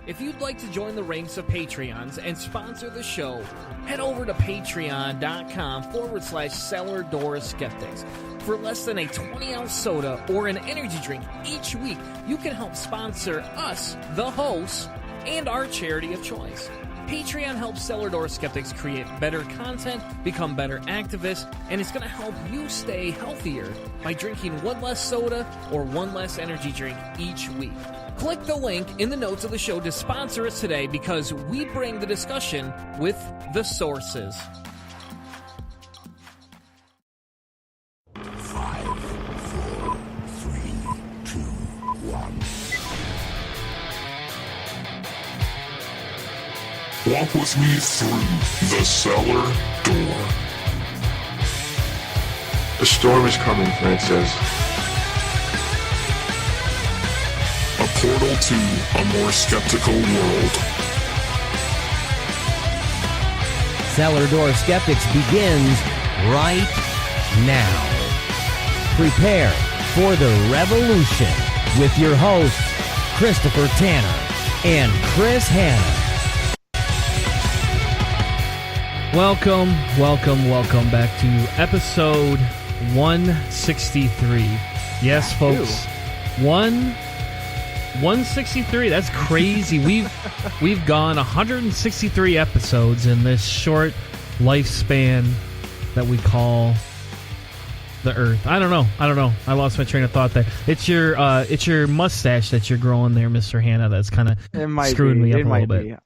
If you'd like to join the ranks of Patreons and sponsor the show, head over to patreon.com/Cellar Door Skeptics. For less than a 20-ounce soda or an energy drink each week, you can help sponsor us, the hosts, and our charity of choice. Patreon helps Cellar Door Skeptics create better content, become better activists, and it's going to help you stay healthier by drinking one less soda or one less energy drink each week. Click the link in the notes of the show to sponsor us today because we bring the discussion with the sources. 5, 4, 3, 2, 1. Walk with me through the cellar door. A storm is coming, Francis. A portal to a more skeptical world. Cellar Door Skeptics begins right now. Prepare for the revolution with your hosts, Christopher Tanner and Chris Hanna. Welcome back to episode 163. Yes, folks, 163. That's crazy. We've gone 163 episodes in this short lifespan that we call the Earth. I don't know. I lost my train of thought there. It's your mustache that you're growing there, Mr. Hanna. That's kind of screwing me up a little bit.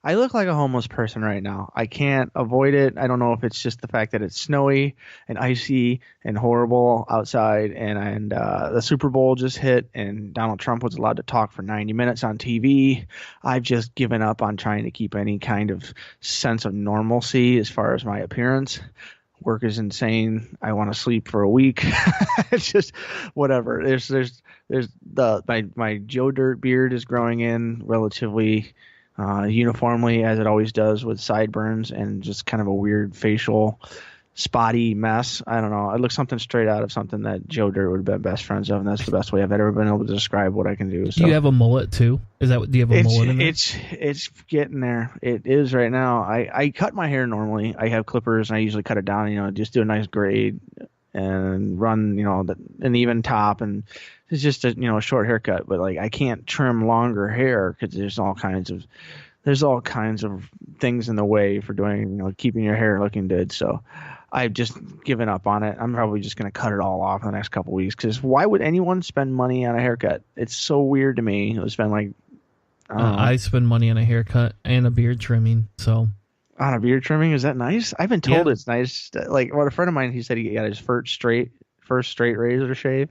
I look like a homeless person right now. I can't avoid it. I don't know if it's just the fact that it's snowy and icy and horrible outside, and the Super Bowl just hit, and Donald Trump was allowed to talk for 90 minutes on TV. I've just given up on trying to keep any kind of sense of normalcy as far as my appearance. Work is insane. I want to sleep for a week. It's just whatever. There's my Joe Dirt beard is growing in relatively uniformly, as it always does, with sideburns and just kind of a weird facial spotty mess. I don't know. It looks something straight out of something that Joe Dirt would have been best friends of, and that's the best way I've ever been able to describe what I can do. So. Do you have a mullet too? Do you have a mullet in there? It's getting there. It is right now. I cut my hair normally. I have clippers, and I usually cut it down. Just do a nice grade and run, an even top, and it's just a short haircut. But like I can't trim longer hair because there's all kinds of things in the way for doing keeping your hair looking good. So I've just given up on it. I'm probably just going to cut it all off in the next couple of weeks because why would anyone spend money on a haircut? It's so weird to me. It would spend like I spend money on a haircut and a beard trimming. So on a beard trimming, is that nice? I've been told it's nice. Like, a friend of mine, he said he got his first straight razor shave,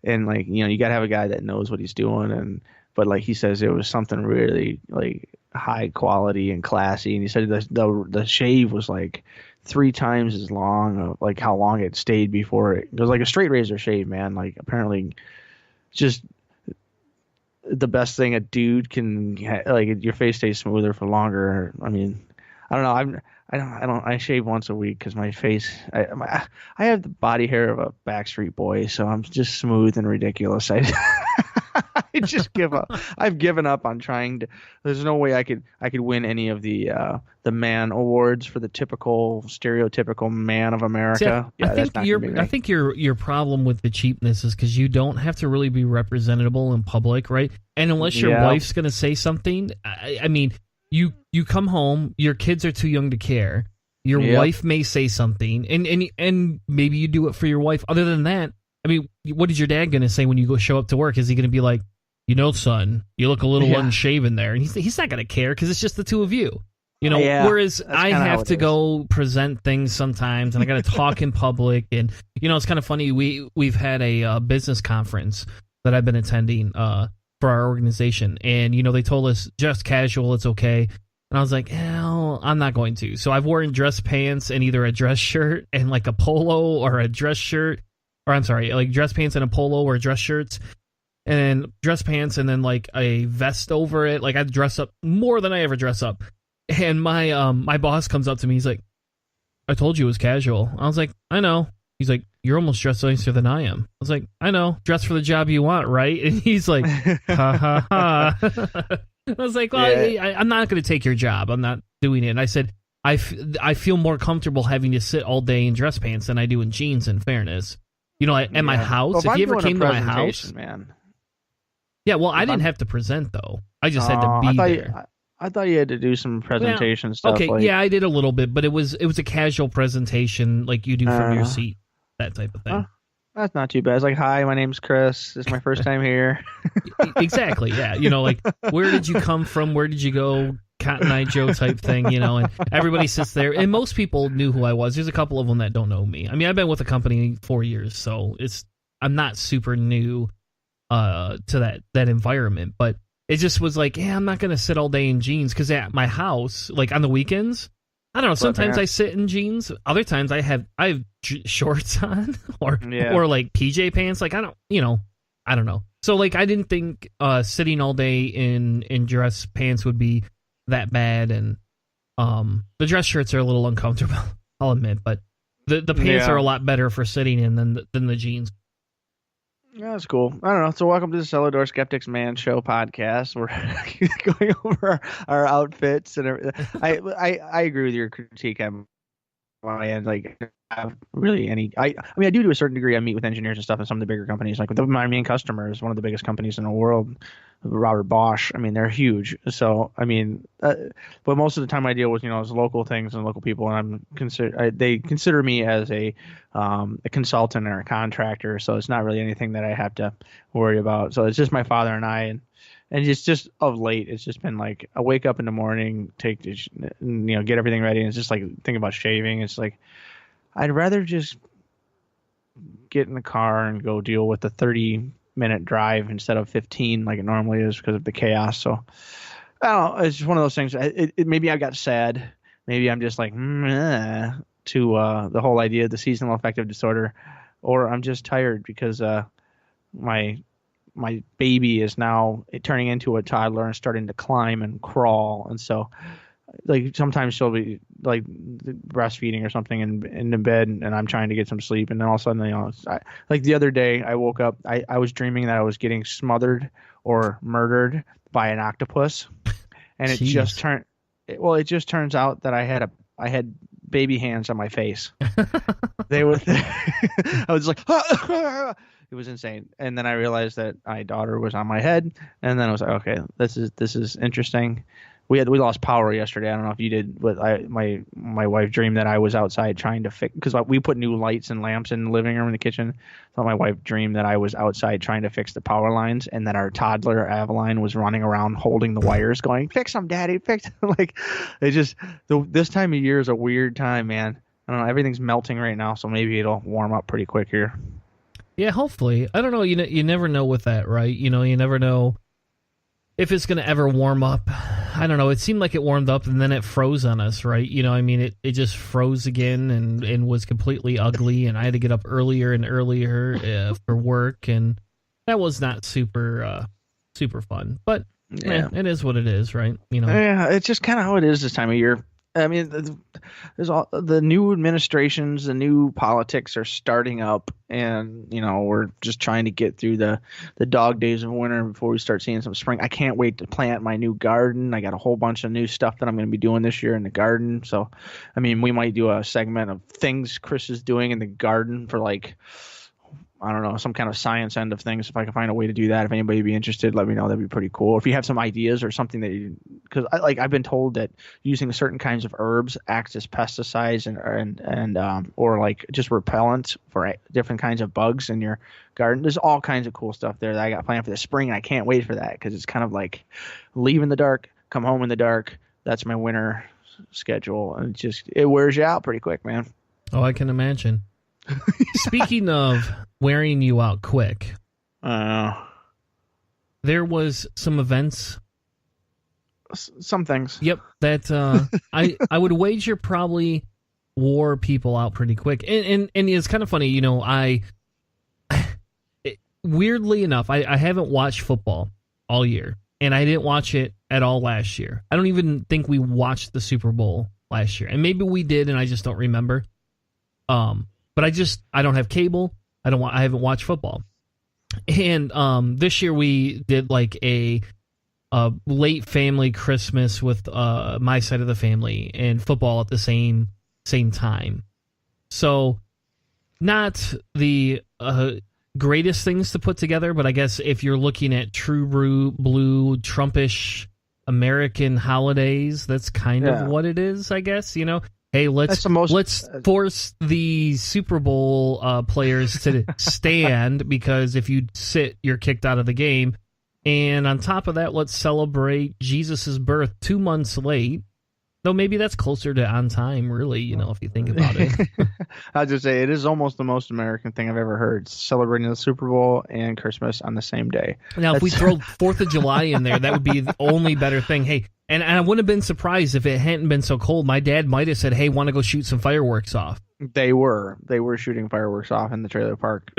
and you got to have a guy that knows what he's doing. But he says it was something really like high quality and classy, and he said the shave was like 3 times as long of like how long it stayed before it was like a straight razor shave, man. Like apparently, just the best thing a dude can your face stays smoother for longer. I mean. I don't know. I shave once a week because my face. I have the body hair of a Backstreet Boy, so I'm just smooth and ridiculous. I just give up. I've given up on trying to. There's no way I could win any of the man awards for the stereotypical man of America. See, I think your problem with the cheapness is because you don't have to really be representable in public, right? And unless your wife's going to say something, I mean. You come home, your kids are too young to care. Your wife may say something, and maybe you do it for your wife. Other than that, I mean, what is your dad going to say when you show up to work? Is he going to be like, son, you look a little unshaven there? And he's not going to care because it's just the two of you. Whereas I have to go present things sometimes, and I got to talk in public. And, it's kind of funny. We've had a business conference that I've been attending for our organization, and they told us just casual, it's okay, and I was like, hell, I'm not going to. So I've worn dress pants and either a dress shirt and like a polo or a dress shirt, or I'm sorry, like dress pants and a polo or dress shirts, and dress pants and then like a vest over it. Like I dress up more than I ever dress up. And my boss comes up to me, he's like, I told you it was casual. I was like, I know. He's like, you're almost dressed nicer than I am. I was like, I know, dress for the job you want, right? And he's like, ha ha ha. I was like, well, I'm not going to take your job. I'm not doing it. And I said, I feel more comfortable having to sit all day in dress pants than I do in jeans, in fairness. You know, at my house, well, if you ever came to my house. Man. Yeah, well, I didn't have to present, though. I just had to be there. I thought you had to do some presentation stuff. Okay, yeah, I did a little bit, but it was a casual presentation like you do from your seat, that type of thing. That's not too bad. It's like, hi, my name's Chris. This is my first time here. Exactly, yeah. You know, like, where did you come from? Where did you go? Cotton Eye Joe type thing, you know, and everybody sits there, and most people knew who I was. There's a couple of them that don't know me. I mean, I've been with the company 4 years, so I'm not super new to that environment, but it just was like, yeah, I'm not going to sit all day in jeans, because at my house, like on the weekends, I don't know, sometimes I sit in jeans, other times I have shorts on, or like PJ pants, like I don't know. So like I didn't think sitting all day in dress pants would be that bad, and the dress shirts are a little uncomfortable, I'll admit, but the pants are a lot better for sitting in than the jeans. Yeah, that's cool. I don't know. So welcome to the Cellar Door Skeptics Man Show podcast. We're going over our outfits and everything. I agree with your critique on my end. Like, I mean, I do to a certain degree. I meet with engineers and stuff in some of the bigger companies. Like, my main customer is one of the biggest companies in the world, Robert Bosch. I mean, they're huge. So, I mean, but most of the time I deal with, as local things and local people, and they consider me as a consultant or a contractor. So it's not really anything that I have to worry about. So it's just my father and I, and it's just of late, it's just been like I wake up in the morning, get everything ready, and it's just like think about shaving. It's like I'd rather just get in the car and go deal with the 30-minute drive instead of 15 like it normally is because of the chaos. So I don't know. It's just one of those things. Maybe I got sad. Maybe I'm just like to the whole idea of the seasonal affective disorder, or I'm just tired because my baby is now turning into a toddler and starting to climb and crawl, and so like sometimes she'll be like breastfeeding or something in the bed, and I'm trying to get some sleep, and then all of a sudden, like the other day I woke up, I was dreaming that I was getting smothered or murdered by an octopus, and it just turns out that I had baby hands on my face. They were I was like it was insane, and then I realized that my daughter was on my head, and then I was like, okay, this is interesting. We lost power yesterday. I don't know if you did, but my wife dreamed that I was outside trying to fix, because we put new lights and lamps in the living room and the kitchen. So my wife dreamed that I was outside trying to fix the power lines, and that our toddler Aveline was running around holding the wires, going, "Fix them, Daddy, fix them." Like, this time of year is a weird time, man. I don't know. Everything's melting right now, so maybe it'll warm up pretty quick here. Yeah, hopefully. I don't know. You never know with that, right? You never know if it's going to ever warm up. I don't know. It seemed like it warmed up and then it froze on us, right? I mean, it just froze again and was completely ugly, and I had to get up earlier and earlier for work, and that was not super fun. But it is what it is, right? Yeah, it's just kind of how it is this time of year. I mean, there's all the new administrations, the new politics are starting up, and we're just trying to get through the dog days of winter before we start seeing some spring. I can't wait to plant my new garden. I got a whole bunch of new stuff that I'm going to be doing this year in the garden. So, I mean, we might do a segment of things Chris is doing in the garden for like, I don't know, some kind of science end of things. If I can find a way to do that, if anybody would be interested, let me know. That'd be pretty cool. If you have some ideas or something that because I've been told that using certain kinds of herbs acts as pesticides and or like just repellent for different kinds of bugs in your garden. There's all kinds of cool stuff there that I got planned for the spring, and I can't wait for that because it's kind of like leave in the dark, come home in the dark. That's my winter schedule, and it wears you out pretty quick, man. Oh, I can imagine. Speaking of wearing you out quick, there was some events. Some things. Yep, that I would wager probably wore people out pretty quick. And it's kind of funny, weirdly enough, I haven't watched football all year, and I didn't watch it at all last year. I don't even think we watched the Super Bowl last year, and maybe we did, and I just don't remember. but I don't have cable. I haven't watched football. And this year we did like a late family Christmas with my side of the family and football at the same time. So not the greatest things to put together, but I guess if you're looking at true blue Trumpish American holidays, that's kind of what it is, I guess. You know, hey, let's force the Super Bowl players to stand, because if you sit, you're kicked out of the game. And on top of that, let's celebrate Jesus' birth 2 months late. Though maybe that's closer to on time, really, you know, if you think about it. I'll just say it is almost the most American thing I've ever heard, celebrating the Super Bowl and Christmas on the same day. Now, if we throw 4th of July in there, that would be the only better thing. Hey, and I wouldn't have been surprised if it hadn't been so cold. My dad might have said, hey, want to go shoot some fireworks off? They were shooting fireworks off in the trailer park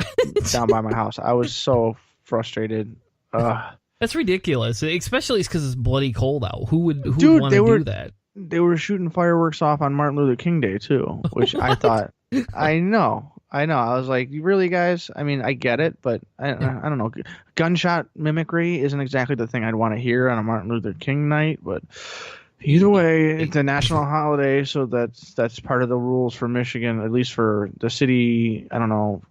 down by my house. I was so frustrated. That's ridiculous, especially because it's bloody cold out. Who would want to do that? They were shooting fireworks off on Martin Luther King Day, too, which I thought, I know. I was like, you really, guys? I mean, I get it, but I don't know. Gunshot mimicry isn't exactly the thing I'd want to hear on a Martin Luther King night, but either way, it's a national holiday, so that's part of the rules for Michigan, at least for the city. I don't know.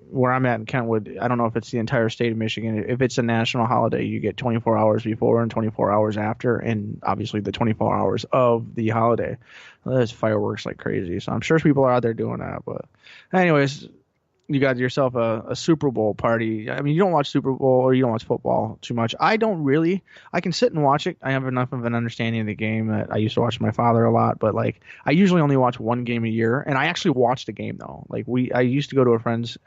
Where I'm at in Kentwood, I don't know if it's the entire state of Michigan. If it's a national holiday, you get 24 hours before and 24 hours after, and obviously the 24 hours of the holiday. There's fireworks like crazy, so I'm sure people are out there doing that. But anyways, you got yourself a Super Bowl party. I mean, you don't watch Super Bowl or you don't watch football too much. I don't really. I can sit and watch it. I have enough of an understanding of the game that I used to watch my father a lot. But like, I usually only watch one game a year, and I actually watched a game though. Like I used to go to a friend's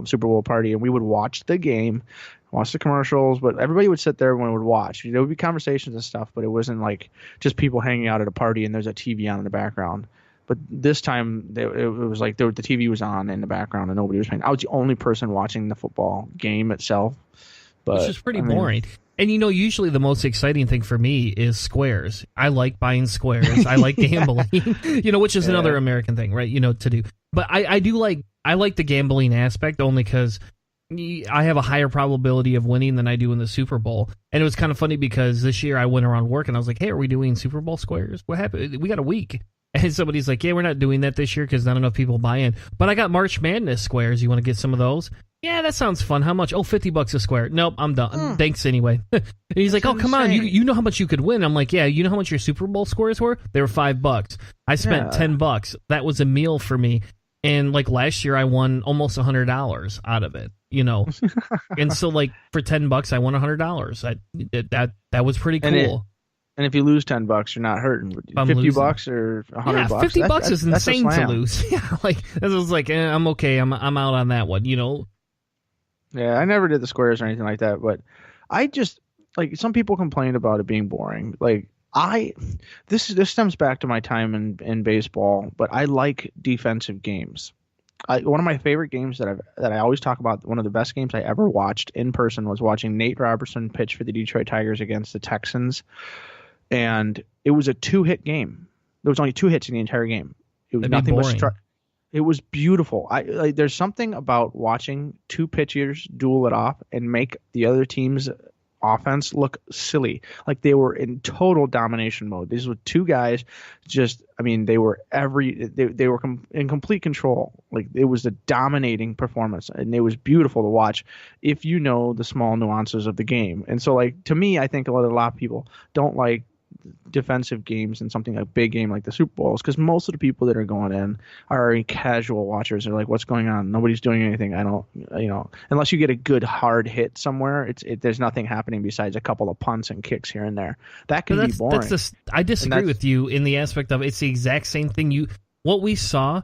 Super Bowl party, and we would watch the game, watch the commercials, but everybody would sit there when we would watch. There would be conversations and stuff, but it wasn't like just people hanging out at a party and there's a TV on in the background. But this time, it was like the TV was on in the background and nobody was paying. I was the only person watching the football game itself. Which is pretty boring. And, you know, usually the most exciting thing for me is squares. I like buying squares. I like gambling, you know, which is another American thing, right, you know, to do. But I like the gambling aspect only because I have a higher probability of winning than I do in the Super Bowl. And it was kind of funny because this year I went around work and I was like, hey, are we doing Super Bowl squares? What happened? We got a week. And somebody's like, yeah, we're not doing that this year because not enough people buy in. But I got March Madness squares. You want to get some of those? Yeah, that sounds fun. How much? Oh, $50 a square. Nope, I'm done. Thanks anyway. And he's like, oh, come on. You know how much you could win. I'm like, yeah, you know how much your Super Bowl squares were? They were $5. I spent $10. That was a meal for me. And like last year, I won almost $100 out of it, you know. And so like for $10, I won $100. That was pretty cool. And if you lose $10, you're not hurting. $50 or $100. Yeah, $50 is insane to lose. Yeah, like this was like I'm okay. I'm out on that one. You know. Yeah, I never did the squares or anything like that, but I just like some people complained about it being boring. Like this stems back to my time in baseball, but I like defensive games. One of my favorite games that I always talk about, one of the best games I ever watched in person was watching Nate Robertson pitch for the Detroit Tigers against the Texans. And it was a 2-hit game. There was only 2 hits in the entire game. It was nothing but it was beautiful. There's something about watching 2 pitchers duel it off and make the other team's offense look silly. Like they were in total domination mode. These were 2 guys they were in complete control. Like it was a dominating performance and it was beautiful to watch if you know the small nuances of the game. And so like to me, I think a lot of people don't like defensive games and something like a big game like the Super Bowl is because most of the people that are going in are casual watchers. They're like, what's going on? Nobody's doing anything. I don't, unless you get a good hard hit somewhere, there's nothing happening besides a couple of punts and kicks here and there. That can be boring. I disagree with you in the aspect of it's the exact same thing. What we saw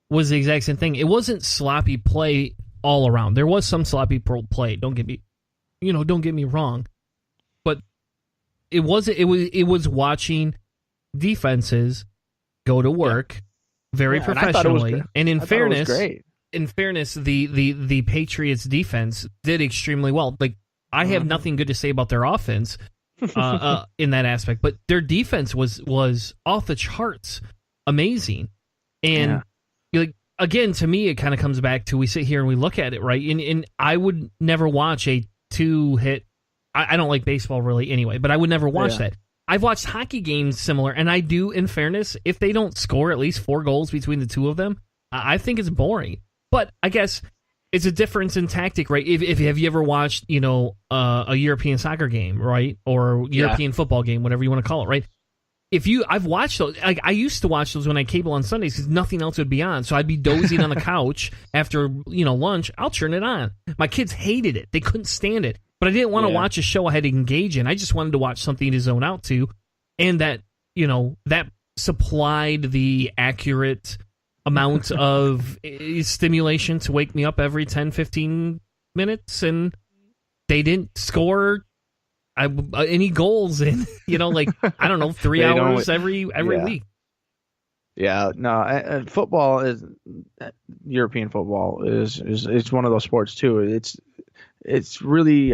was the exact same thing. It wasn't sloppy play all around. There was some sloppy play. Don't get me wrong. It was watching defenses go to work very professionally. And in fairness, the Patriots defense did extremely well. Like I have nothing good to say about their offense in that aspect, but their defense was off the charts amazing. And again, to me, it kind of comes back to we sit here and we look at it, right? And I would never watch a 2-hit. I don't like baseball really anyway, but I would never watch that. I've watched hockey games similar, and I do, in fairness, if they don't score at least 4 goals between the two of them, I think it's boring. But I guess it's a difference in tactic, right? If have you ever watched, a European soccer game, right? Or European football game, whatever you want to call it, right? I've watched those. Like, I used to watch those when I cable on Sundays because nothing else would be on. So I'd be dozing on the couch after, lunch. I'll turn it on. My kids hated it. They couldn't stand it. But I didn't want to watch a show I had to engage in. I just wanted to watch something to zone out to. And that, that supplied the accurate amount of stimulation to wake me up every 10, 15 minutes. And they didn't score any goals in, I don't know, 3 hours every week. Yeah, no, football is European football is one of those sports too. It's really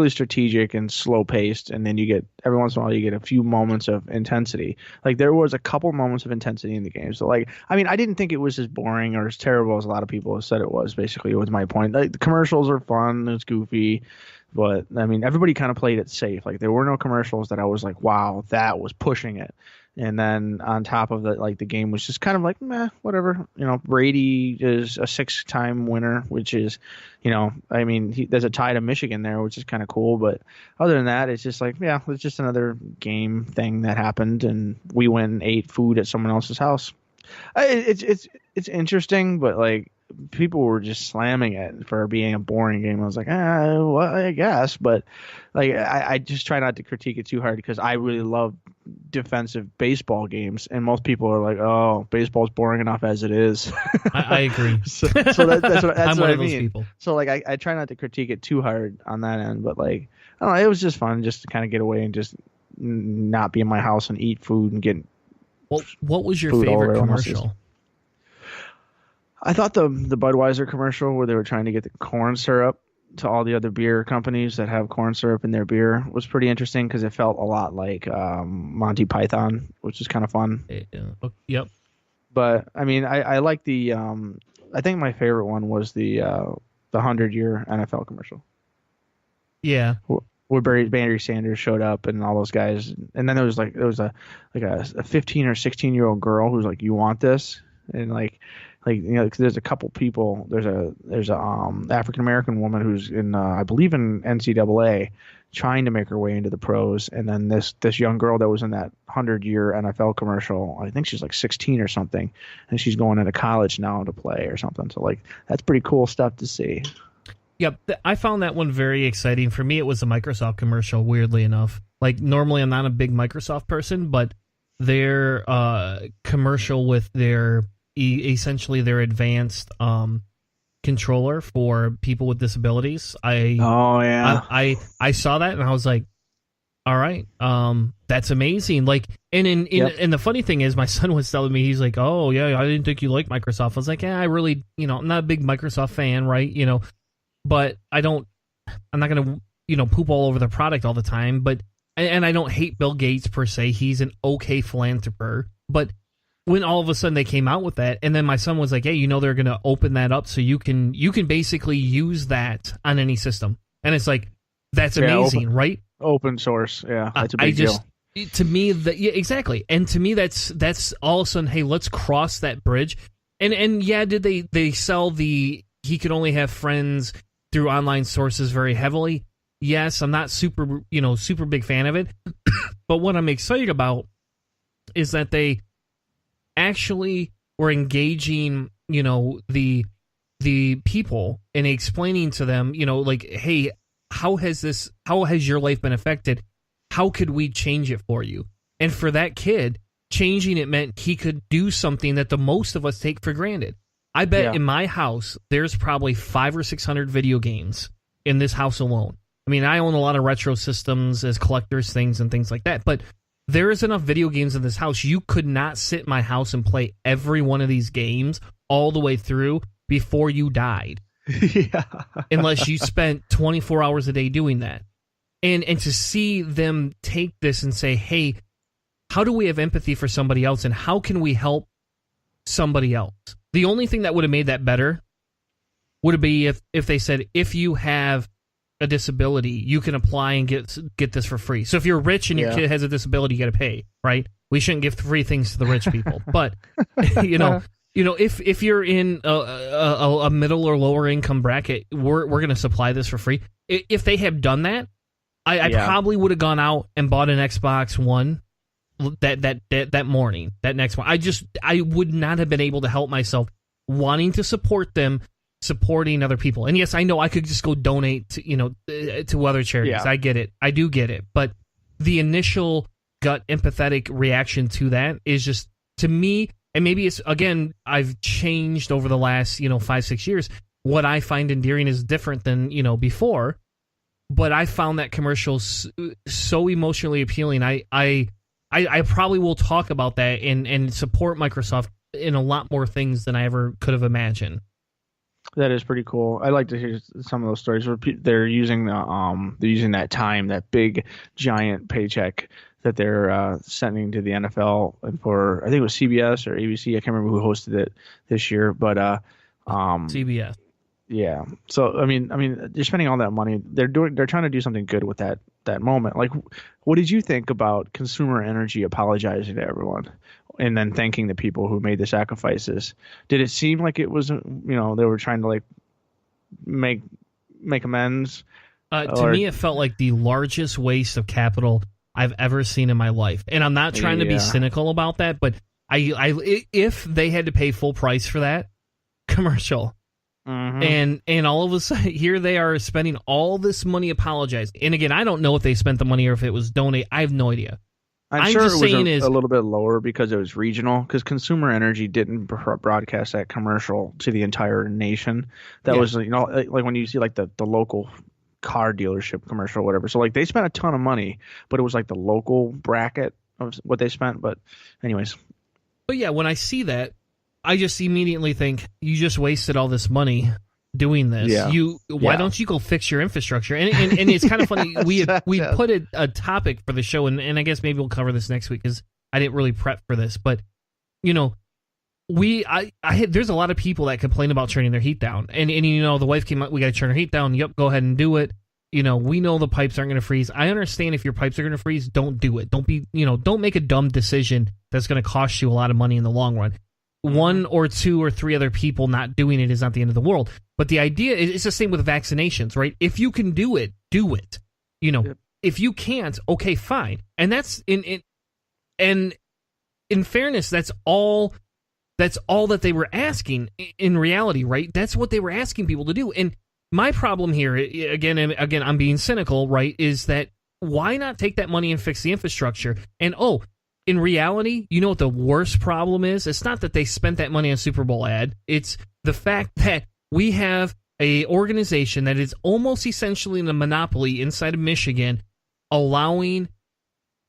strategic and slow paced, and then you get every once in a while you get a few moments of intensity. Like there was a couple moments of intensity in the game. So I didn't think it was as boring or as terrible as a lot of people have said it was. Basically, was my point. Like the commercials are fun, it's goofy. But, everybody kind of played it safe. Like, there were no commercials that I was like, wow, that was pushing it. And then on top of that, the game was just kind of like, meh, whatever. Brady is a 6-time winner, which is, there's a tie to Michigan there, which is kind of cool. But other than that, it's just like, yeah, it's just another game thing that happened. And we went and ate food at someone else's house. It's interesting, but, people were just slamming it for being a boring game. I was like, well, I guess, but I just try not to critique it too hard because I really love defensive baseball games, and most people are like, oh, baseball's boring enough as it is. I agree. so that's what I'm what one I of those mean. people. So I try not to critique it too hard on that end, but I don't know, it was just fun just to kind of get away and just not be in my house and eat food and get. Well, what was your favorite commercial? I thought the Budweiser commercial where they were trying to get the corn syrup to all the other beer companies that have corn syrup in their beer was pretty interesting because it felt a lot like Monty Python, which is kind of fun. Yep. But I like the. I think my favorite one was the 100-year NFL commercial. Yeah. Where Barry Sanders showed up and all those guys, and then there was a 15 or 16-year-old girl who's like, "You want this?" And cause there's a couple people. There's a African American woman who's in I believe in NCAA, trying to make her way into the pros, and then this young girl that was in that 100-year NFL commercial. I think she's 16 or something, and she's going into college now to play or something. So that's pretty cool stuff to see. Yep, I found that one very exciting. For me, it was a Microsoft commercial. Weirdly enough, normally I'm not a big Microsoft person, but their commercial with their essentially their advanced controller for people with disabilities. I saw that and I was like, all right, that's amazing. And the funny thing is, my son was telling me, he's like, oh yeah, I didn't think you liked Microsoft. I was like, yeah, I really, I'm not a big Microsoft fan, right? But I'm not gonna, poop all over the product all the time. But and I don't hate Bill Gates per se. He's an okay philanthropist, but when all of a sudden they came out with that, and then my son was like, hey, they're going to open that up so you can basically use that on any system. And it's like, that's amazing, right? Open source. Yeah. That's a big deal. To me, exactly. And to me, that's all of a sudden, hey, let's cross that bridge. And yeah, did they sell he could only have friends through online sources very heavily? Yes, I'm not super big fan of it. But what I'm excited about is that they actually were engaging, the people and explaining to them, hey, how has your life been affected? How could we change it for you? And for that kid, changing it meant he could do something that the most of us take for granted. I bet in my house, there's probably 500 or 600 video games in this house alone. I own a lot of retro systems as collectors things and things like that, but there is enough video games in this house. You could not sit in my house and play every one of these games all the way through before you died. Yeah. Unless you spent 24 hours a day doing that. And to see them take this and say, hey, how do we have empathy for somebody else, and how can we help somebody else. The only thing that would have made that better would be if they said, if you have a disability, you can apply and get this for free. So if you're rich and your kid has a disability, you got to pay, right? We shouldn't give free things to the rich people. But, if you're in a middle or lower income bracket, we're going to supply this for free. If they had done that, I probably would have gone out and bought an Xbox One that morning, that next one. I would not have been able to help myself wanting to support them, supporting other people. And yes, I know I could just go donate to other charities. Yeah. I get it. I do get it. But the initial gut empathetic reaction to that is just, to me, and maybe it's, again, I've changed over the last, 5-6 years. What I find endearing is different than, before. But I found that commercial so emotionally appealing. I probably will talk about that and support Microsoft in a lot more things than I ever could have imagined. That is pretty cool. I like to hear some of those stories where they're using that time, that big giant paycheck that they're sending to the NFL, and for, I think it was CBS or ABC. I can't remember who hosted it this year, but CBS. Yeah. So I mean, they're spending all that money. They're trying to do something good with that moment. Like, what did you think about Consumer Energy apologizing to everyone and then thanking the people who made the sacrifices? Did it seem like it was, they were trying to like make amends? To me, it felt like the largest waste of capital I've ever seen in my life. And I'm not trying to be cynical about that, but if they had to pay full price for that commercial, and all of a sudden here they are spending all this money apologizing. And again, I don't know if they spent the money or if it was donated. I have no idea. I'm sure it was a little bit lower because it was regional, because Consumer Energy didn't broadcast that commercial to the entire nation. That was, like when you see like the local car dealership commercial or whatever. So like they spent a ton of money, but it was like the local bracket of what they spent. But anyways. But yeah, when I see that, I just immediately think, you just wasted all this money doing this. Yeah. Why don't you go fix your infrastructure? And it's kind of funny. We put a topic for the show, and I guess maybe we'll cover this next week because I didn't really prep for this. But there's a lot of people that complain about turning their heat down, and the wife came out, we got to turn our heat down. Yep, go ahead and do it. We know the pipes aren't going to freeze. I understand if your pipes are going to freeze, don't do it. Don't make a dumb decision that's going to cost you a lot of money in the long run. One or two or three other people not doing it is not the end of the world. But the idea is, it's the same with vaccinations, right? If you can do it, do it. Yep. If you can't, okay, fine. And that's in fairness, that's all that they were asking in reality, right? That's what they were asking people to do. And my problem here, again, I'm being cynical, right, is that why not take that money and fix the infrastructure? And in reality, you know what the worst problem is? It's not that they spent that money on a Super Bowl ad. It's the fact that we have a organization that is almost essentially in a monopoly inside of Michigan, allowing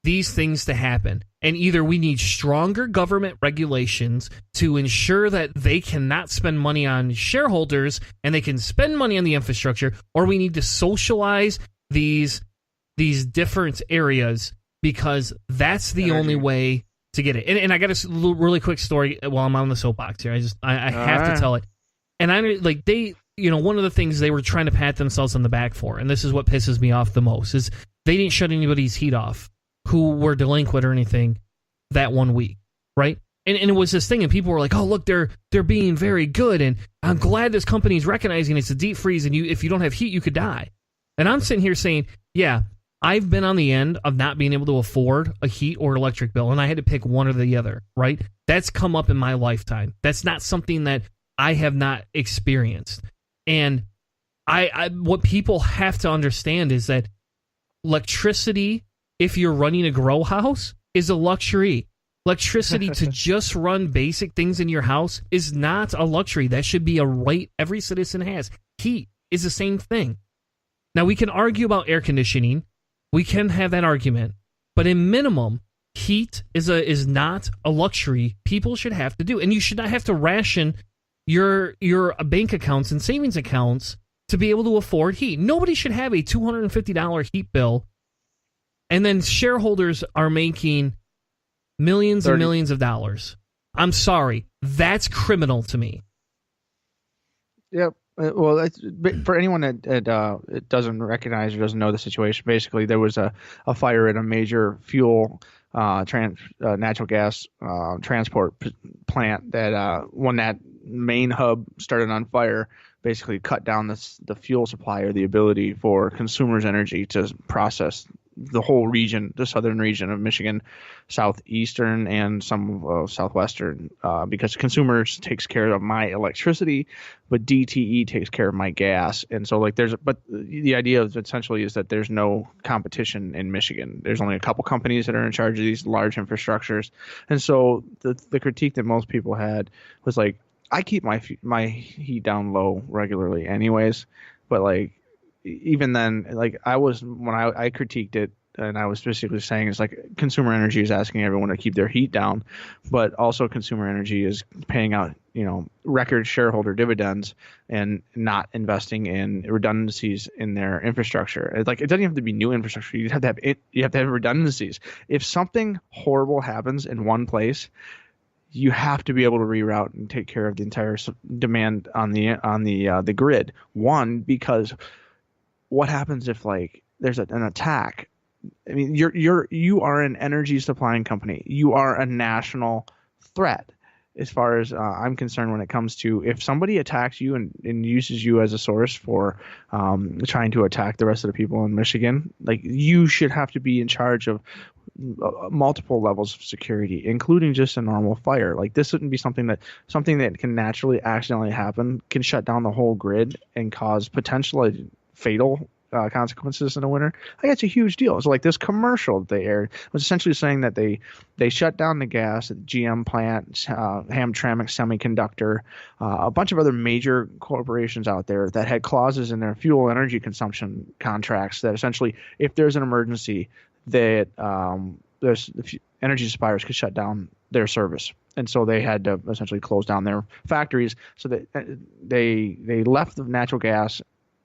these things to happen. And either we need stronger government regulations to ensure that they cannot spend money on shareholders and they can spend money on the infrastructure, or we need to socialize these different areas, because that's the only way to get it. And I got a really quick story while I'm on the soapbox here. I have to tell it. And one of the things they were trying to pat themselves on the back for, and this is what pisses me off the most, is they didn't shut anybody's heat off who were delinquent or anything that 1 week, right? And it was this thing, and people were like, oh, look, they're being very good, and I'm glad this company's recognizing it's a deep freeze, and if you don't have heat, you could die. And I'm sitting here saying, yeah, I've been on the end of not being able to afford a heat or electric bill, and I had to pick one or the other, right? That's come up in my lifetime. That's not something that I have not experienced. And what people have to understand is that electricity, if you're running a grow house, is a luxury. Electricity to just run basic things in your house is not a luxury. That should be a right every citizen has. Heat is the same thing. Now, we can argue about air conditioning. We can have that argument. But in minimum, heat is not a luxury people should have to do. And you should not have to ration your bank accounts and savings accounts to be able to afford heat. Nobody should have a $250 heat bill, and then shareholders are making millions and millions of dollars. I'm sorry. That's criminal to me. Yep. Well, for anyone that doesn't recognize or doesn't know the situation, basically there was a fire at a major fuel natural gas transport plant that when that main hub started on fire, basically cut down the fuel supply or the ability for consumers' energy to process the whole region, the southern region of Michigan, southeastern and some of southwestern, because consumers takes care of my electricity, but DTE takes care of my gas. And so but the idea essentially is that there's no competition in Michigan. There's only a couple companies that are in charge of these large infrastructures. And so the critique that most people had was like, I keep my heat down low regularly anyways, but like, even then, like I critiqued it, and I was specifically saying it's like consumer energy is asking everyone to keep their heat down, but also consumer energy is paying out, record shareholder dividends and not investing in redundancies in their infrastructure. It's like, it doesn't have to be new infrastructure. You have to have redundancies. If something horrible happens in one place, you have to be able to reroute and take care of the entire demand on the grid. One, because what happens if like there's an attack? I mean, you are an energy supplying company. You are a national threat as far as I'm concerned when it comes to if somebody attacks you and uses you as a source for trying to attack the rest of the people in Michigan. Like, you should have to be in charge of multiple levels of security, including just a normal fire. Like, this wouldn't be something that can naturally accidentally happen, can shut down the whole grid and cause potentially fatal consequences in the winter. Like, that's a huge deal. So like this commercial that they aired was essentially saying that they shut down the gas at the GM plant, Hamtramck Semiconductor, a bunch of other major corporations out there that had clauses in their fuel energy consumption contracts that essentially, if there's an emergency, that there's energy suppliers could shut down their service. And so they had to essentially close down their factories, so that they left the natural gas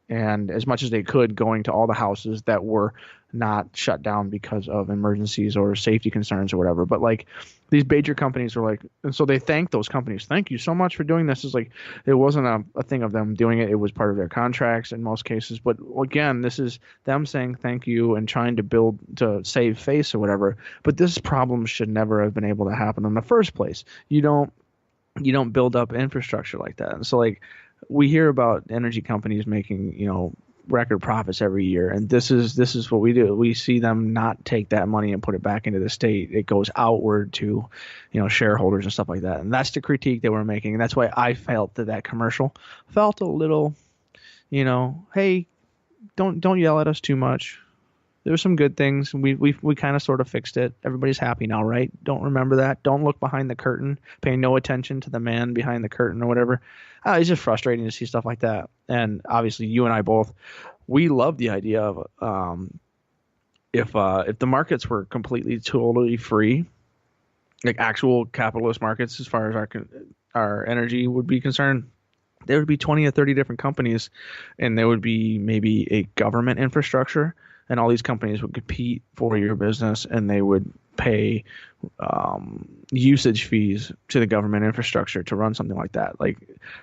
and as much as they could going to all the houses that were not shut down because of emergencies or safety concerns or whatever. But like, these major companies were like, and so they thanked those companies. Thank you so much for doing this. It's like, it wasn't a thing of them doing it. It was part of their contracts in most cases. But again, this is them saying thank you and trying to save face or whatever. But this problem should never have been able to happen in the first place. You don't build up infrastructure like that. And so like, we hear about energy companies making, record profits every year, and this is what we do. We see them not take that money and put it back into the state. It goes outward to, shareholders and stuff like that. And that's the critique that we're making. And that's why I felt that commercial felt a little, hey, don't yell at us too much. There were some good things. We kind of sort of fixed it. Everybody's happy now, right? Don't remember that. Don't look behind the curtain. Pay no attention to the man behind the curtain or whatever. It's just frustrating to see stuff like that. And obviously, you and I both, we love the idea of if the markets were completely totally free, like actual capitalist markets, as far as our energy would be concerned, there would be 20 or 30 different companies, and there would be maybe a government infrastructure. And all these companies would compete for your business, and they would pay usage fees to the government infrastructure to run something like that. Like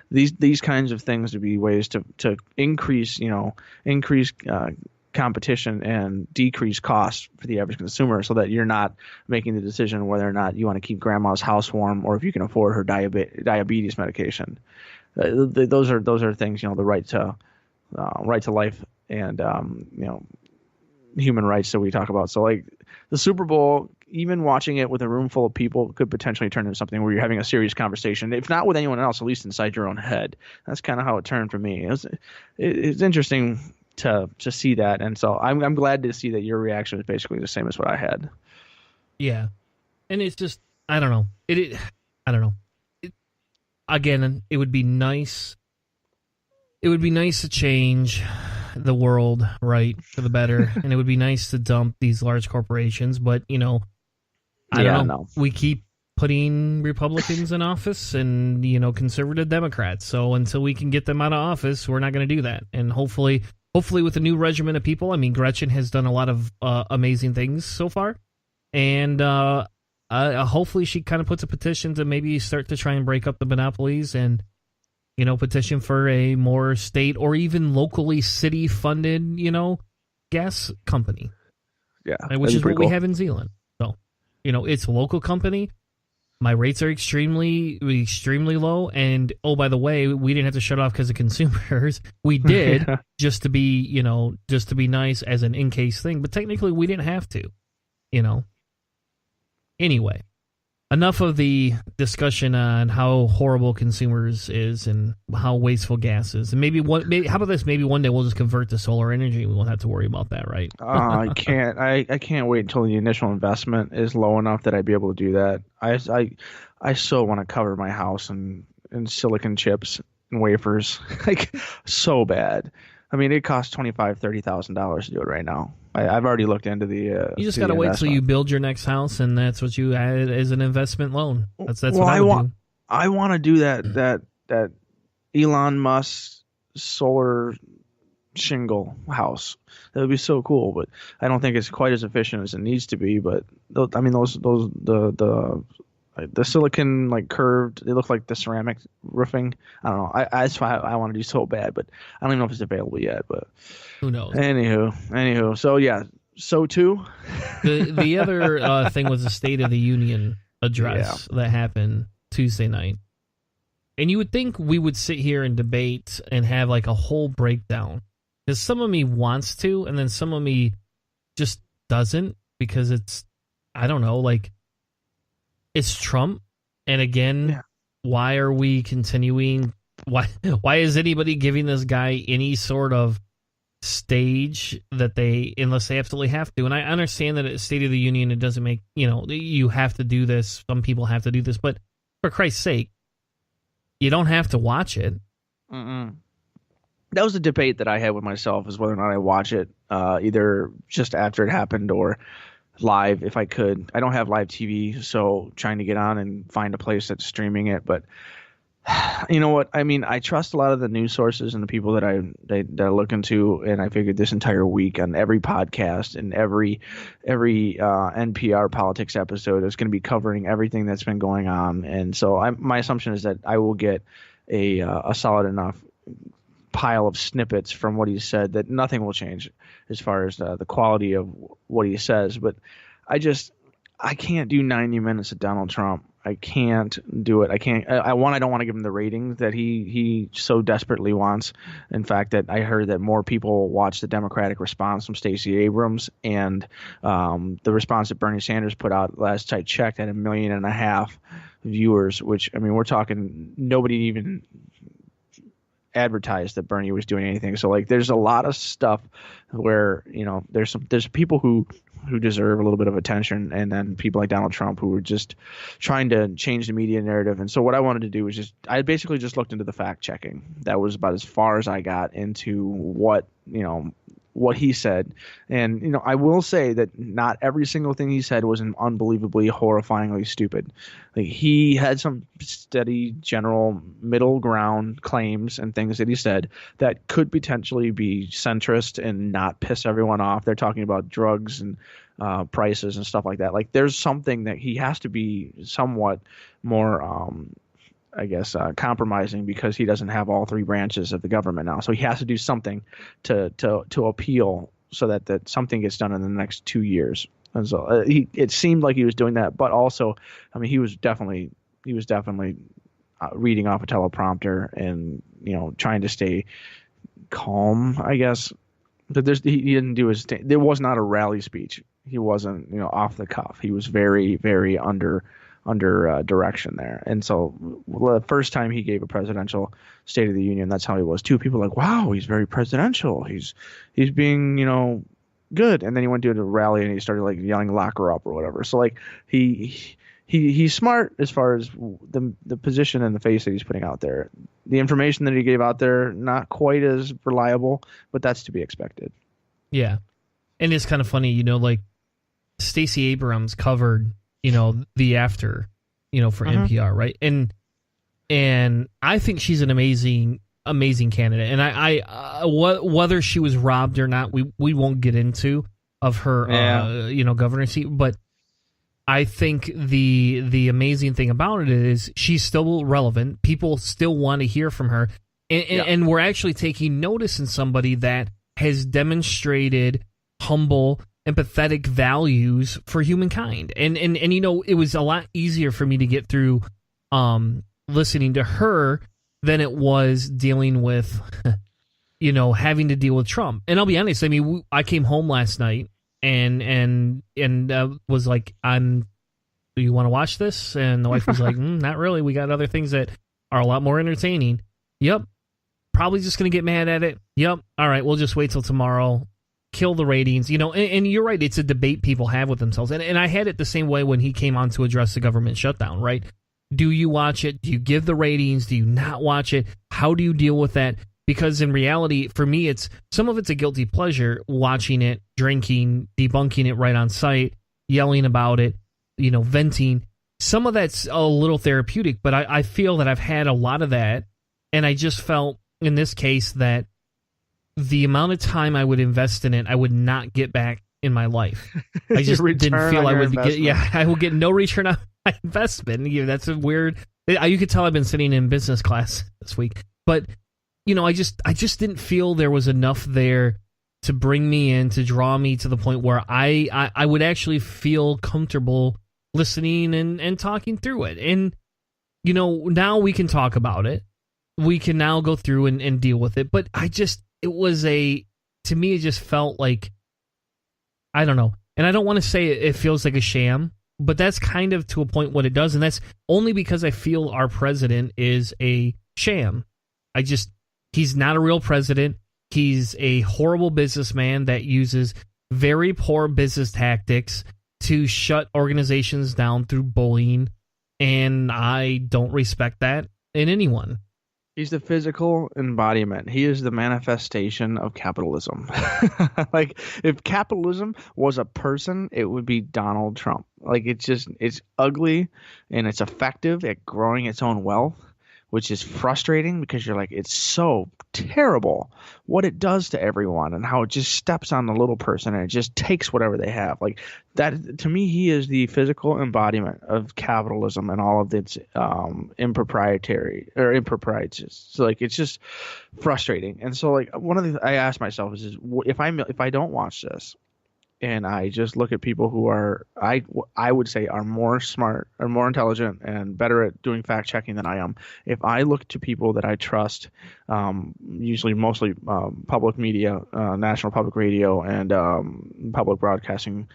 these kinds of things would be ways to increase competition and decrease costs for the average consumer, so that you're not making the decision whether or not you want to keep grandma's house warm or if you can afford her diabetes medication. Those are things, the right to life and human rights that we talk about. So like the Super Bowl, even watching it with a room full of people could potentially turn into something where you're having a serious conversation, if not with anyone else, at least inside your own head. That's kind of how it turned for me. It's interesting to see that. And so I'm glad to see that your reaction is basically the same as what I had. Yeah. And it's just, I don't know. I don't know. Again, it would be nice. It would be nice to change the world, right, for the better, and it would be nice to dump these large corporations, but I don't know. We keep putting Republicans in office and conservative Democrats, so until we can get them out of office, we're not going to do that. And hopefully with a new regiment of people, I mean, Gretchen has done a lot of amazing things so far, and hopefully she kind of puts a petition to maybe start to try and break up the monopolies and, petition for a more state or even locally city-funded, gas company. Yeah. Which is what we have in Zealand. So, it's a local company. My rates are extremely low. And, oh, by the way, we didn't have to shut off because of consumers. We did just to be, just to be nice as an in-case thing. But technically, we didn't have to, Anyway, enough of the discussion on how horrible consumers is and how wasteful gas is. And maybe how about this? Maybe one day we'll just convert to solar energy. We won't have to worry about that, right? I can't. I can't wait until the initial investment is low enough that I'd be able to do that. I so want to cover my house in silicon chips and wafers, like so bad. I mean, it costs $25,000-$30,000 to do it right now. I've already looked into the. You just got to wait till you build your next house, and that's what you add as an investment loan. That's well, what I would do. I want to do that Elon Musk solar shingle house. That would be so cool, but I don't think it's quite as efficient as it needs to be. But I mean, the silicon like curved, they look like the ceramic roofing. I don't know. That's why I want to do so bad, but I don't even know if it's available yet. But who knows? Anywho. So yeah. So too. The other thing was the State of the Union address that happened Tuesday night, and you would think we would sit here and debate and have like a whole breakdown, because some of me wants to, and then some of me just doesn't, because it's, I don't know, like. It's Trump, and again, why are we continuing? Why is anybody giving this guy any sort of stage that unless they absolutely have to? And I understand that at State of the Union, it doesn't make, you have to do this. Some people have to do this, but for Christ's sake, you don't have to watch it. Mm-mm. That was a debate that I had with myself, is whether or not I watch it, either just after it happened or live if I could. I don't have live TV, so trying to get on and find a place that's streaming it. But you know what? I mean, I trust a lot of the news sources and the people that I look into, and I figured this entire week on every podcast and every NPR politics episode is going to be covering everything that's been going on. And so my assumption is that I will get a solid enough pile of snippets from what he said that nothing will change as far as the quality of what he says. But I can't do 90 minutes of Donald Trump. I can't do it. I can't. I don't want to give him the ratings that he so desperately wants. In fact, that I heard that more people watched the Democratic response from Stacey Abrams, and the response that Bernie Sanders put out last I checked had 1.5 million viewers. Which, I mean, we're talking, nobody even advertised that Bernie was doing anything. So like, there's a lot of stuff where, there's people who deserve a little bit of attention, and then people like Donald Trump who were just trying to change the media narrative. And so what I wanted to do was I basically just looked into the fact checking. That was about as far as I got into what he said. And, I will say that not every single thing he said was unbelievably, horrifyingly stupid. Like, he had some steady, general, middle ground claims and things that he said that could potentially be centrist and not piss everyone off. They're talking about drugs and prices and stuff like that. Like, there's something that he has to be somewhat more compromising, because he doesn't have all three branches of the government now. So he has to do something to appeal so that something gets done in the next 2 years. And so it seemed like he was doing that, but also, I mean, he was definitely reading off a teleprompter and, trying to stay calm, I guess. But he didn't do there was not a rally speech. He wasn't, off the cuff. He was very, very under direction there. And so the first time he gave a presidential State of the Union, that's how he was too. People were like, wow, he's very presidential. He's being, good. And then he went to a rally and he started like yelling, lock her up or whatever. So like he's smart as far as the position and the face that he's putting out there. The information that he gave out there, not quite as reliable, but that's to be expected. Yeah. And it's kind of funny, like Stacey Abrams covered the after, for NPR, right? And I think she's an amazing candidate. And I whether she was robbed or not, we won't get into of her, governor seat. But I think the amazing thing about it is she's still relevant. People still want to hear from her. And we're actually taking notice in somebody that has demonstrated humble, empathetic values for humankind. And it was a lot easier for me to get through listening to her than it was dealing with, having to deal with Trump. And I'll be honest, I mean, I came home last night and was like, do you want to watch this? And the wife was like, not really. We got other things that are a lot more entertaining. Yep. Probably just going to get mad at it. Yep. All right. We'll just wait till tomorrow. Kill the ratings. And you're right. It's a debate people have with themselves. And I had it the same way when he came on to address the government shutdown, right? Do you watch it? Do you give the ratings? Do you not watch it? How do you deal with that? Because in reality, for me, some of it's a guilty pleasure, watching it, drinking, debunking it right on site, yelling about it, venting. Some of that's a little therapeutic, but I feel that I've had a lot of that. And I just felt in this case that the amount of time I would invest in it, I would not get back in my life. I just didn't feel I would get. Yeah, I will get no return on my investment. That's a weird. You could tell I've been sitting in business class this week, but I just didn't feel there was enough there to bring me in, to draw me to the point where I would actually feel comfortable listening and talking through it. And now we can talk about it. We can now go through and deal with it. But to me, it just felt like, I don't know. And I don't want to say it feels like a sham, but that's kind of to a point what it does. And that's only because I feel our president is a sham. He's not a real president. He's a horrible businessman that uses very poor business tactics to shut organizations down through bullying. And I don't respect that in anyone. He's the physical embodiment. He is the manifestation of capitalism. Like, if capitalism was a person, it would be Donald Trump. Like, it's ugly and it's effective at growing its own wealth, which is frustrating because you're like, it's so terrible what it does to everyone and how it just steps on the little person and it just takes whatever they have. Like that, to me, he is the physical embodiment of capitalism and all of its improprieties. So like, it's just frustrating. And so like, one of the I ask myself is if I don't watch this, and I just look at people who are, I would say, are more smart or more intelligent and better at doing fact checking than I am. If I look to people that I trust, mostly public media, national public radio, and public broadcasting,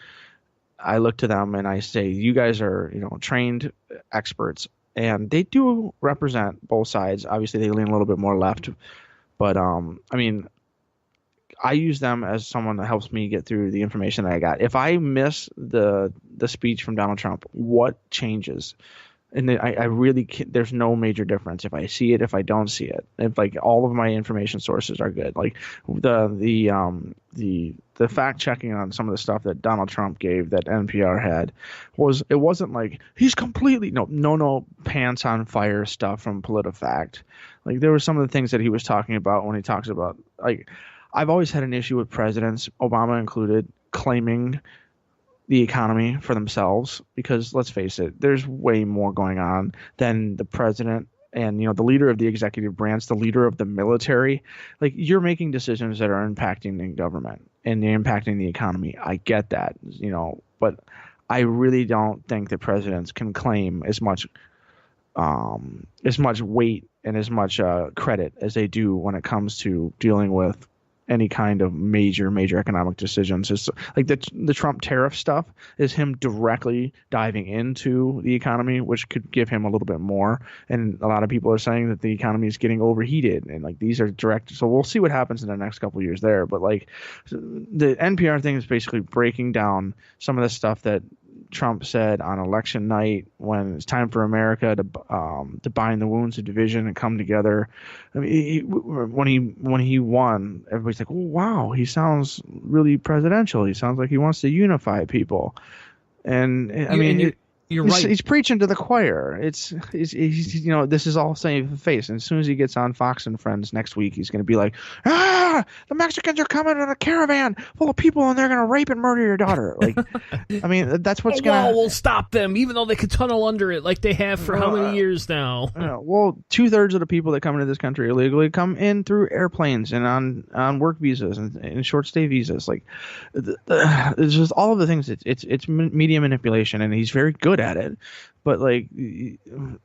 I look to them and I say, you guys are, trained experts, and they do represent both sides. Obviously, they lean a little bit more left, but I use them as someone that helps me get through the information that I got. If I miss the speech from Donald Trump, what changes? And I really can't, there's no major difference if I see it, if I don't see it. If like all of my information sources are good, like the fact checking on some of the stuff that Donald Trump gave that NPR had it wasn't like he's completely no pants on fire stuff from PolitiFact. Like there were some of the things that he was talking about when he talks about like. I've always had an issue with presidents, Obama included, claiming the economy for themselves because, let's face it, there's way more going on than the president and, the leader of the executive branch, the leader of the military. Like, you're making decisions that are impacting the government and impacting the economy. I get that, but I really don't think that presidents can claim as much weight and as much credit as they do when it comes to dealing with any kind of major economic decisions. It's like the Trump tariff stuff is him directly diving into the economy, which could give him a little bit more. And a lot of people are saying that the economy is getting overheated, and like these are direct. So we'll see what happens in the next couple of years there. But like the NPR thing is basically breaking down some of the stuff that Trump said on election night when it's time for America to bind the wounds of division and come together. I mean, when he won, everybody's like, "Oh, wow, he sounds really presidential. He sounds like he wants to unify people." And I mean, You're right. He's preaching to the choir. He's this is all saying the face. And as soon as he gets on Fox and Friends next week, he's going to be like, the Mexicans are coming in a caravan full of people and they're going to rape and murder your daughter. Like, I mean, that's what's going to. We'll stop them, even though they could tunnel under it like they have for how many years now? Well, 2/3 of the people that come into this country illegally come in through airplanes and on work visas and short stay visas. Like, it's just all of the things. It's media manipulation, and he's very good at it. But like, I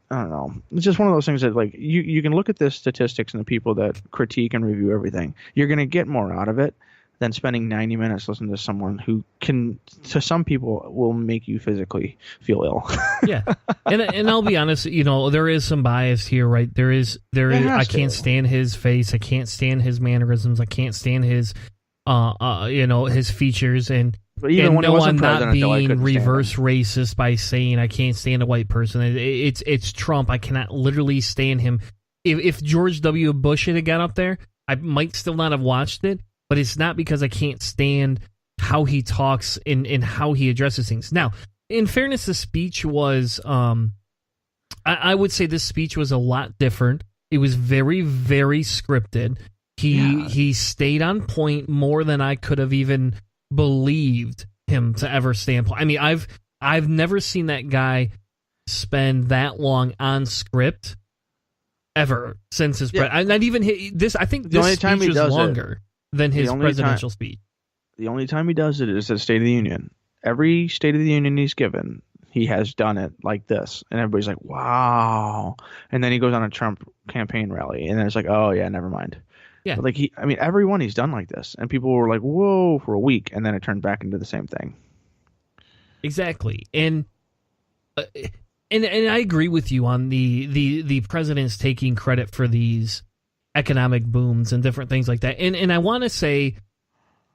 don't know. It's just one of those things that like you can look at the statistics and the people that critique and review everything. You're going to get more out of it than spending 90 minutes listening to someone who can, to some people, will make you physically feel ill. Yeah, and I'll be honest, there is some bias here, right? There is. I can't stand his face. I can't stand his mannerisms. I can't stand his, his features. And but even when I'm not being reverse racist by saying I can't stand a white person. It's Trump. I cannot literally stand him. If George W. Bush had got up there, I might still not have watched it. But it's not because I can't stand how he talks and how he addresses things. Now, in fairness, the speech was, I would say this speech was a lot different. It was very, very scripted. He stayed on point more than I could have even believed him to ever stay on point. I mean, I've never seen that guy spend that long on script ever since his not even this. I think this speech was longer than his presidential speech. The only time he does it is at State of the Union. Every State of the Union he's given, he has done it like this. And everybody's like, wow. And then he goes on a Trump campaign rally. And then it's like, oh, yeah, never mind. Yeah. But like every one he's done like this. And people were like, whoa, for a week. And then it turned back into the same thing. Exactly. And I agree with you on the president's taking credit for these economic booms and different things like that. And I want to say,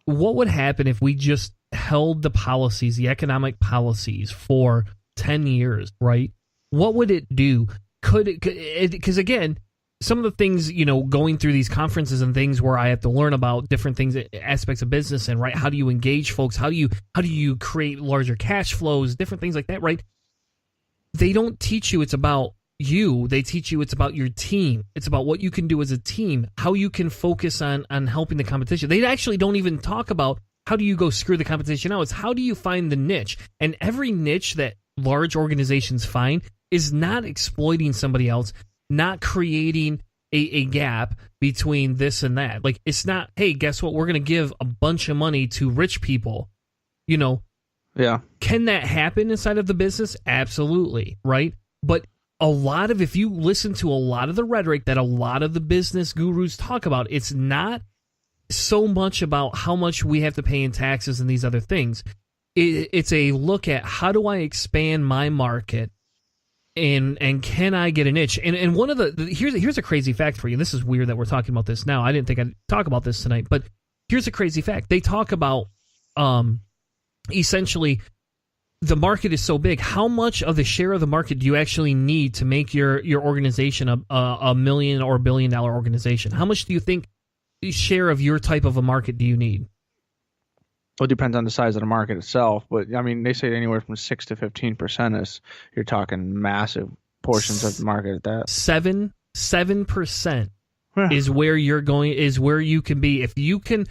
what would happen if we just held the policies, the economic policies, for 10 years, right? What would it do? Because again, some of the things, going through these conferences and things where I have to learn about different things, aspects of business, and right, how do you engage folks? How do you create larger cash flows? Different things like that, right? They don't teach you it's about you. They teach you it's about your team. It's about what you can do as a team, how you can focus on helping the competition. They actually don't even talk about how do you go screw the competition out. It's how do you find the niche. And every niche that large organizations find is not exploiting somebody else, not creating a gap between this and that. Like, it's not, hey, guess what? We're going to give a bunch of money to rich people. Yeah. Can that happen inside of the business? Absolutely. Right. But if you listen to a lot of the rhetoric that a lot of the business gurus talk about, it's not so much about how much we have to pay in taxes and these other things. It's a look at how do I expand my market and can I get an itch? And one of here's a crazy fact for you. This is weird that we're talking about this now. I didn't think I'd talk about this tonight, but here's a crazy fact. They talk about essentially, the market is so big. How much of the share of the market do you actually need to make your organization a $1 million or $1 billion organization? How much do you think share of your type of a market do you need? Well, it depends on the size of the market itself, but I mean, they say anywhere from 6 to 15% is, you're talking massive portions of the market at that. 7% is where you're going, is where you can be. If you can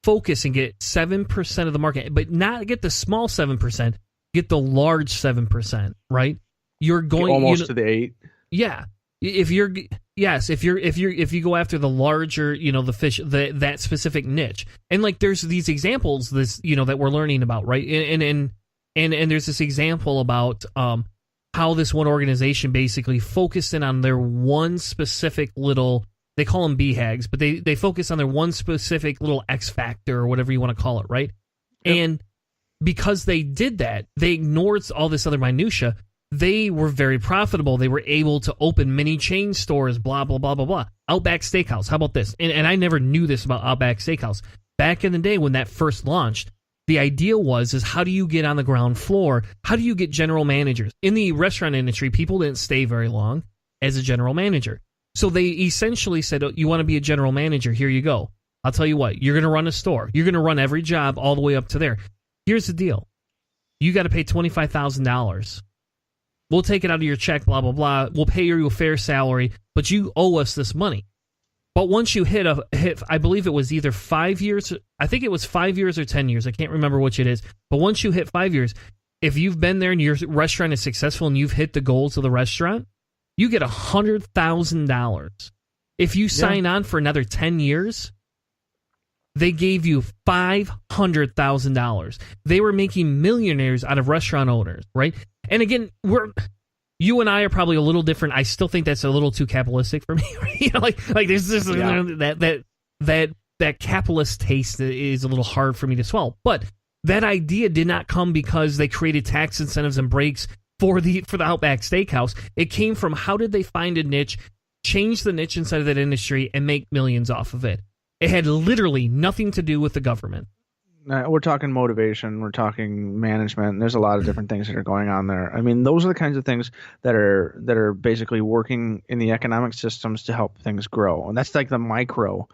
focus and get 7% of the market, but not get the small 7%, get the large 7%, right? You're going almost to the 8. Yeah. If you go after the larger, the fish, that specific niche. And like there's these examples that we're learning about, right? And there's this example about how this one organization basically focused in on their one specific little, they call them BHAGs, but they focus on their one specific little X factor or whatever you want to call it, right? Yep. And because they did that, they ignored all this other minutia. They were very profitable. They were able to open mini chain stores, blah, blah, blah, blah, blah. Outback Steakhouse. How about this? And I never knew this about Outback Steakhouse. Back in the day when that first launched, the idea is how do you get on the ground floor? How do you get general managers? In the restaurant industry, people didn't stay very long as a general manager. So they essentially said, oh, you want to be a general manager? Here you go. I'll tell you what, you're going to run a store. You're going to run every job all the way up to there. Here's the deal. You got to pay $25,000 we'll take it out of your check, blah, blah, blah. We'll pay you a fair salary, but you owe us this money. But once you hit, I believe it was either 5 years, I think it was 5 years or 10 years. I can't remember which it is. But once you hit 5 years, if you've been there and your restaurant is successful and you've hit the goals of the restaurant, you get $100,000. If you sign on for another 10 years, they gave you $500,000. They were making millionaires out of restaurant owners, right? And again, you and I are probably a little different. I still think that's a little too capitalistic for me. You know, like there's this that capitalist taste that is a little hard for me to swallow. But that idea did not come because they created tax incentives and breaks for the Outback Steakhouse. It came from how did they find a niche, change the niche inside of that industry, and make millions off of it. It had literally nothing to do with the government. We're talking motivation. We're talking management. There's a lot of different things that are going on there. I mean, those are the kinds of things that are basically working in the economic systems to help things grow. And that's like the micro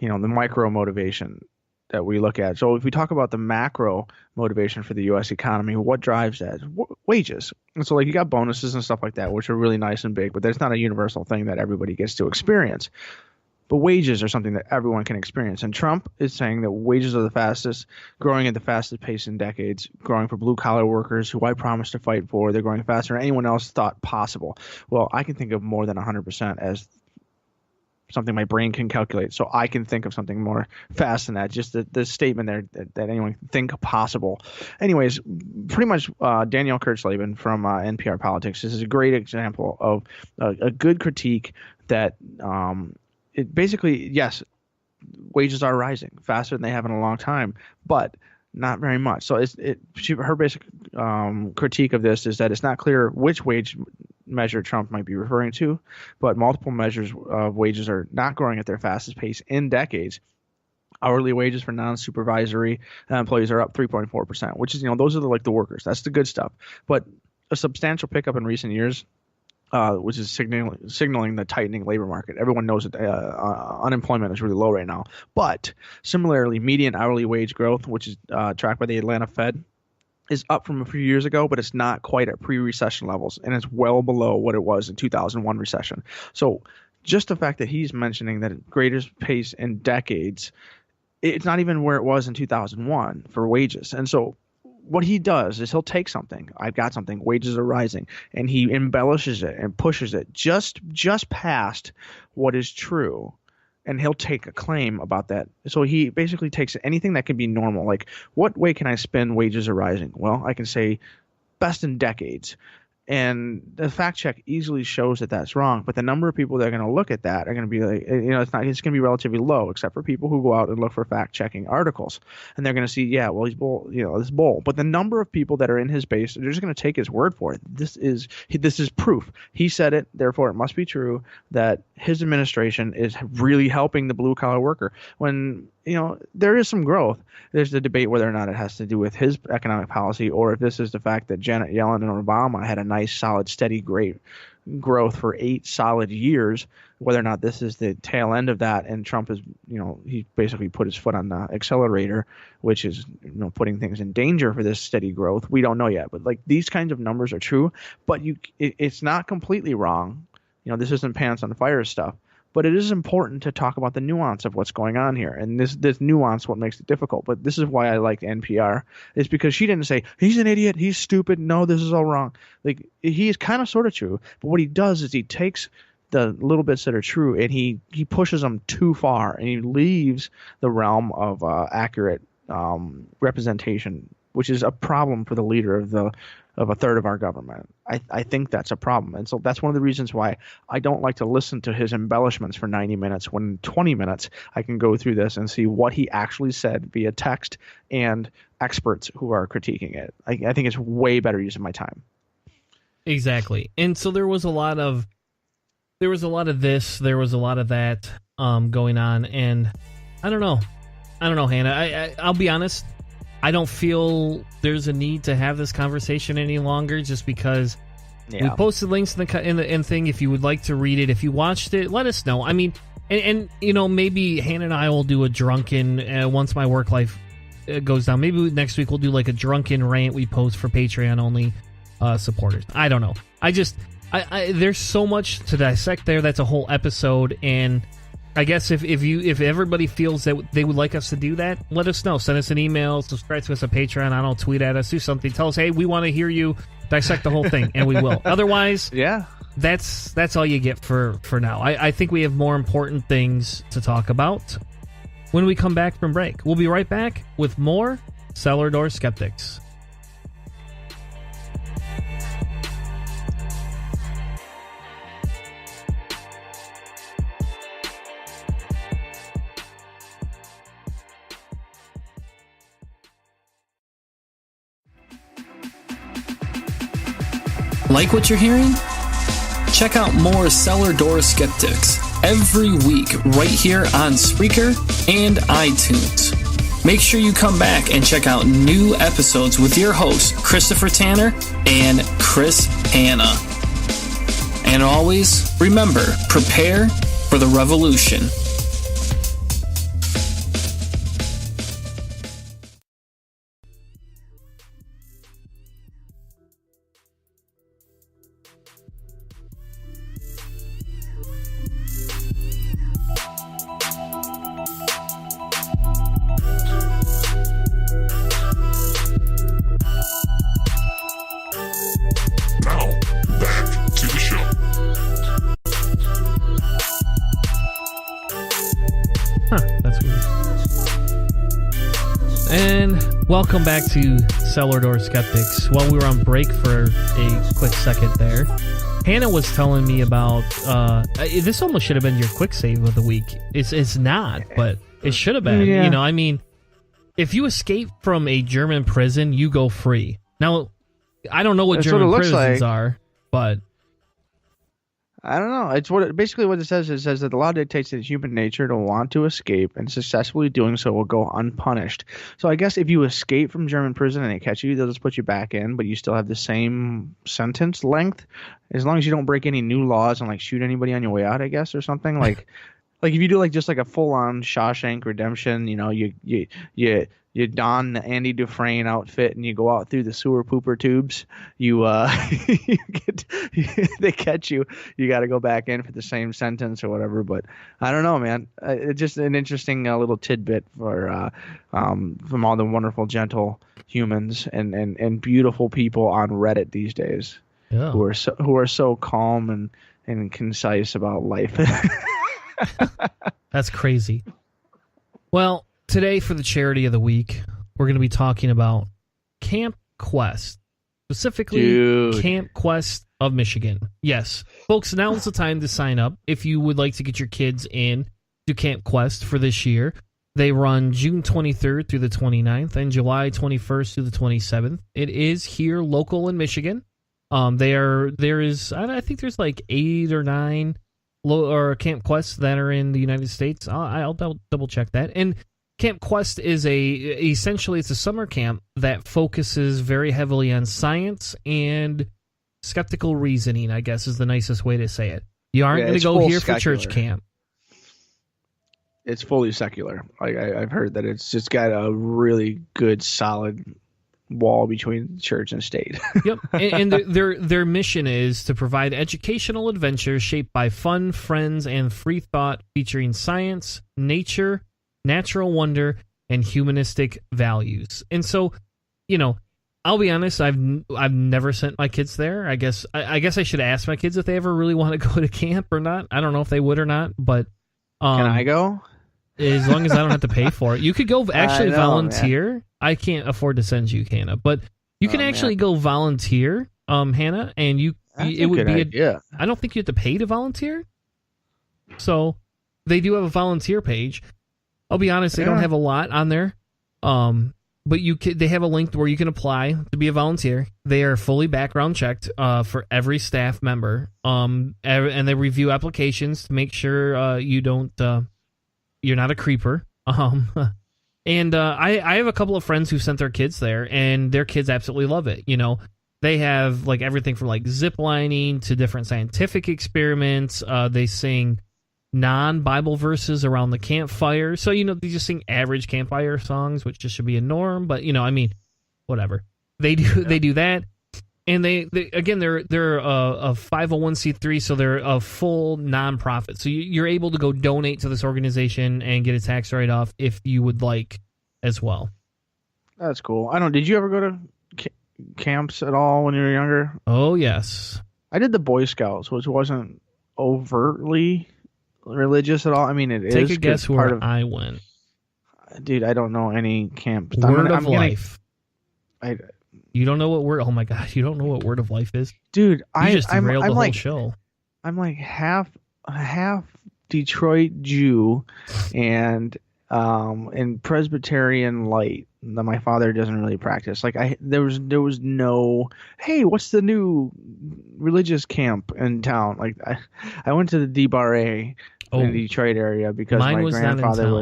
motivation that we look at. So if we talk about the macro motivation for the U.S. economy, what drives that? Wages. And so like you got bonuses and stuff like that, which are really nice and big, but that's not a universal thing that everybody gets to experience. But wages are something that everyone can experience. And Trump is saying that wages are growing at the fastest pace in decades, growing for blue-collar workers who I promised to fight for. They're growing faster than anyone else thought possible. Well, I can think of more than 100% as something my brain can calculate. So I can think of something more fast than that. Just the statement there that anyone can think possible. Anyways, pretty much Danielle Kurtzleben from NPR Politics. This is a great example of a good critique that it basically, yes, wages are rising faster than they have in a long time, but not very much. So her basic critique of this is that it's not clear which wage measure Trump might be referring to, but multiple measures of wages are not growing at their fastest pace in decades. Hourly wages for non-supervisory employees are up 3.4%, which is, those are the workers. That's the good stuff. But a substantial pickup in recent years, which is signaling the tightening labor market. Everyone knows that unemployment is really low right now. But similarly, median hourly wage growth, which is tracked by the Atlanta Fed, is up from a few years ago, but it's not quite at pre-recession levels, and it's well below what it was in 2001 recession. So just the fact that he's mentioning that at greatest pace in decades, it's not even where it was in 2001 for wages. And so what he does is he'll take something. I've got something. Wages are rising, and he embellishes it and pushes it just past what is true, and he'll take a claim about that. So he basically takes anything that can be normal. Like, what way can I spin wages are rising? Well, I can say best in decades. And the fact check easily shows that that's wrong. But the number of people that are going to look at that are going to be like, it's going to be relatively low, except for people who go out and look for fact checking articles. And they're going to see, yeah, well, he's bull, this bull. But the number of people that are in his base, they're just going to take his word for it. This is proof. He said it, therefore it must be true that his administration is really helping the blue collar worker. When there is some growth. There's the debate whether or not it has to do with his economic policy or if this is the fact that Janet Yellen and Obama had a nice, solid, steady, great growth for 8 solid years, whether or not this is the tail end of that. And Trump is, he basically put his foot on the accelerator, which is, putting things in danger for this steady growth. We don't know yet. But these kinds of numbers are true, but it's not completely wrong. This isn't pants on fire stuff. But it is important to talk about the nuance of what's going on here. And this nuance what makes it difficult. But this is why I like NPR, is because she didn't say, he's an idiot, he's stupid, no, this is all wrong. He is kind of sort of true. But what he does is he takes the little bits that are true and he pushes them too far. And he leaves the realm of accurate representation, which is a problem for the leader of a third of our government. I think that's a problem. And so that's one of the reasons why I don't like to listen to his embellishments for 90 minutes. When in 20 minutes, I can go through this and see what he actually said via text and experts who are critiquing it. I think it's way better use of my time. Exactly. And so there was a lot of this, there was a lot of that going on. And I don't know, Hannah. I'll be honest. I don't feel there's a need to have this conversation any longer, just because we posted links in the thing. If you would like to read it, if you watched it, let us know. I mean, and maybe Hannah and I will do a drunken once my work life goes down. Maybe next week we'll do a drunken rant we post for Patreon only supporters. I don't know. there's so much to dissect there. That's a whole episode, and I guess if everybody feels that they would like us to do that, let us know. Send us an email, subscribe to us on Patreon. I don't know, tweet at us, do something. Tell us, hey, we want to hear you dissect the whole thing, and we will. Otherwise, yeah, that's all you get for now. I think we have more important things to talk about when we come back from break. We'll be right back with more Cellar Door Skeptics. Like what you're hearing? Check out more Cellar Door Skeptics every week right here on Spreaker and iTunes. Make sure you come back and check out new episodes with your hosts, Christopher Tanner and Chris Hanna. And always, remember, prepare for the revolution. Now, back to the show. That's weird. And welcome back to Cellar Door Skeptics. While we were on break for a quick second there, Hannah was telling me about this almost should have been your quick save of the week. It's not, but it should have been. Yeah. You know, I mean, if you escape from a German prison, you go free. Now, I don't know what That's German what it looks prisons like. are, but I don't know. It's basically what it says. It says that the law dictates that human nature to want to escape, and successfully doing so will go unpunished. So I guess if you escape from German prison and they catch you, they'll just put you back in, but you still have the same sentence length, as long as you don't break any new laws and like shoot anybody on your way out, I guess, or something like. Like if you do like just like a full-on Shawshank Redemption, you know, you don the Andy Dufresne outfit and you go out through the sewer pooper tubes. They catch you. You got to go back in for the same sentence or whatever. But I don't know, man. It's just an interesting little tidbit for from all the wonderful, gentle humans and beautiful people on Reddit these days yeah. who are so calm and concise about life. That's crazy. Well, today for the charity of the week, we're going to be talking about Camp Quest, specifically Camp Quest of Michigan. Yes, folks, now's the time to sign up if you would like to get your kids in to Camp Quest for this year. They run June 23rd through the 29th and July 21st through the 27th. It is here local in Michigan. I think there's like 8 or 9 or Camp Quests that are in the United States. I'll double check that. And Camp Quest is essentially it's a summer camp that focuses very heavily on science and skeptical reasoning, I guess is the nicest way to say it. You aren't going to go here for church camp. It's fully secular. Like I've heard that it's just got a really good solid wall between church and state. Yep, and their mission is to provide educational adventures shaped by fun, friends, and free thought, featuring science, nature, natural wonder, and humanistic values. And so, you know, I'll be honest, I've never sent my kids there. I guess I should ask my kids if they ever really want to go to camp or not. I don't know if they would or not, but can I go? As long as I don't have to pay for it. You could go actually volunteer. Man. I can't afford to send you, Hannah, but you can actually go volunteer, Hannah, and it would be idea. I don't think you have to pay to volunteer. So they do have a volunteer page. I'll be honest, they don't have a lot on there. But they have a link where you can apply to be a volunteer. They are fully background checked for every staff member. And they review applications to make sure you don't you're not a creeper. And I have a couple of friends who sent their kids there, and their kids absolutely love it. You know, they have like everything from like zip lining to different scientific experiments. They sing non-Bible verses around the campfire. So, you know, they just sing average campfire songs, which just should be a norm. But, you know, I mean, whatever. They do that. And they're a 501c3, so they're a full nonprofit. So you're able to go donate to this organization and get a tax write-off if you would like as well. That's cool. Did you ever go to camps at all when you were younger? Oh, yes. I did the Boy Scouts, which wasn't overtly religious at all. I mean, it Take is. a guess where I went. Dude, I don't know any camps. Word of Life. You don't know what word? Oh my gosh, you don't know what Word of Life is? Dude, you just derailed the whole show. I'm like half Detroit Jew, and Presbyterian light that my father doesn't really practice. Like there was no, hey, what's the new religious camp in town? Like I went to the DBRA in the Detroit area because my grandfather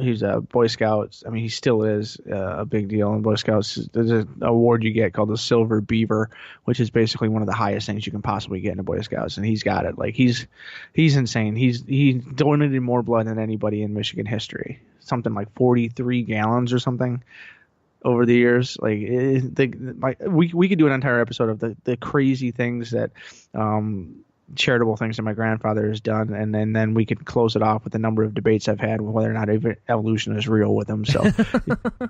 he's a Boy Scout. I mean, he still is a big deal in Boy Scouts. There's an award you get called the Silver Beaver, which is basically one of the highest things you can possibly get in a Boy Scouts, and he's got it. Like he's insane. He donated more blood than anybody in Michigan history. Something like 43 gallons or something over the years. Like we could do an entire episode of the crazy things that charitable things that my grandfather has done, and then we could close it off with the number of debates I've had with whether or not evolution is real with him. So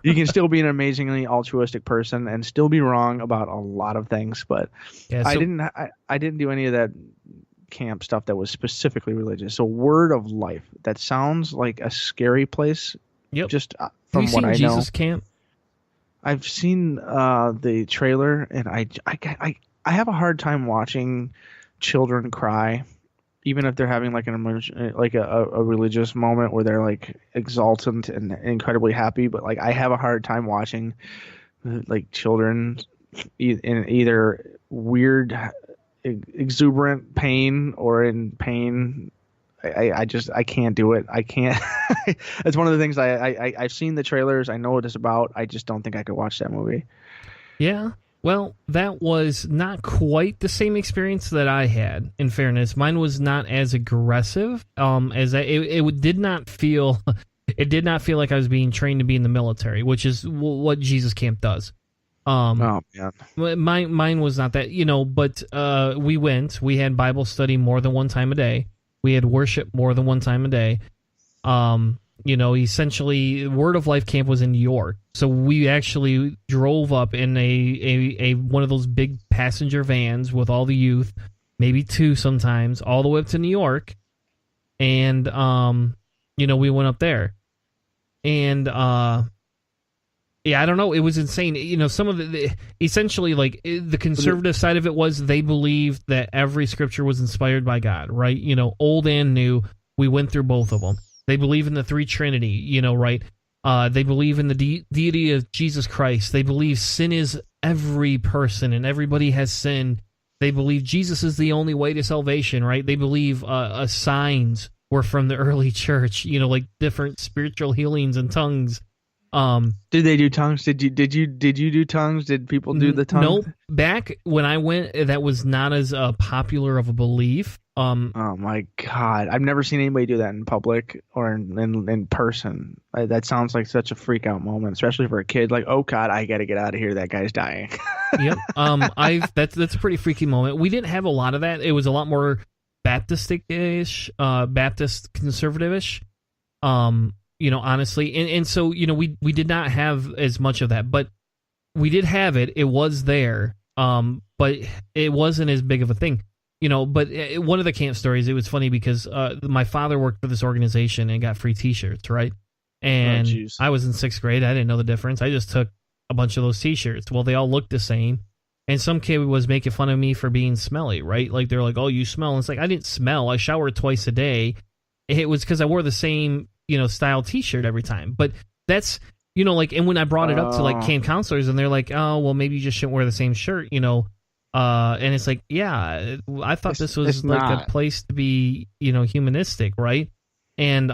you can still be an amazingly altruistic person and still be wrong about a lot of things. But yeah, I didn't do any of that camp stuff that was specifically religious. So Word of Life, that sounds like a scary place. Yep. Just from what I know. Jesus Camp? I've seen the trailer, and I have a hard time watching children cry, even if they're having like a religious moment where they're like exultant and incredibly happy. But like I have a hard time watching like children in either weird exuberant pain or in pain. I can't do it. I can't. It's one of the things I've seen the trailers. I know what it's about. I just don't think I could watch that movie. Yeah. Well, that was not quite the same experience that I had. In fairness, mine was not as aggressive. It did not feel like I was being trained to be in the military, which is what Jesus Camp does. Oh yeah. Mine was not that, But we went. We had Bible study more than one time a day. We had worship more than one time a day. Essentially, Word of Life camp was in New York, so we actually drove up in a one of those big passenger vans with all the youth, maybe two sometimes, all the way up to New York, and we went up there, and I don't know, it was insane. Some of essentially like the conservative side of it was they believed that every scripture was inspired by God, right? Old and new. We went through both of them. They believe in the three Trinity, right? They believe in the deity of Jesus Christ. They believe sin is every person and everybody has sin. They believe Jesus is the only way to salvation, right? They believe signs were from the early church, like different spiritual healings and tongues. Did they do tongues? Did you do tongues? Did people do the tongues? Nope. Back when I went, that was not as popular of a belief. Oh my God, I've never seen anybody do that in public or in person. That sounds like such a freak out moment, especially for a kid. Like, oh God, I got to get out of here. That guy's dying. Yep. That's a pretty freaky moment. We didn't have a lot of that. It was a lot more Baptist-ish, Baptist conservative-ish. Honestly, and so we did not have as much of that, but we did have it. It was there, but it wasn't as big of a thing. But one of the camp stories, it was funny because my father worked for this organization and got free T-shirts, right? And I was in 6th grade. I didn't know the difference. I just took a bunch of those T-shirts. Well, they all looked the same. And some kid was making fun of me for being smelly, right? Like, they're like, oh, you smell. And it's like, I didn't smell. I showered twice a day. It was because I wore the same, style T-shirt every time. But that's, and when I brought it up to, like, camp counselors, and they're like, oh, well, maybe you just shouldn't wear the same shirt, and it's like, yeah, I thought this was like a place to be, humanistic, right? And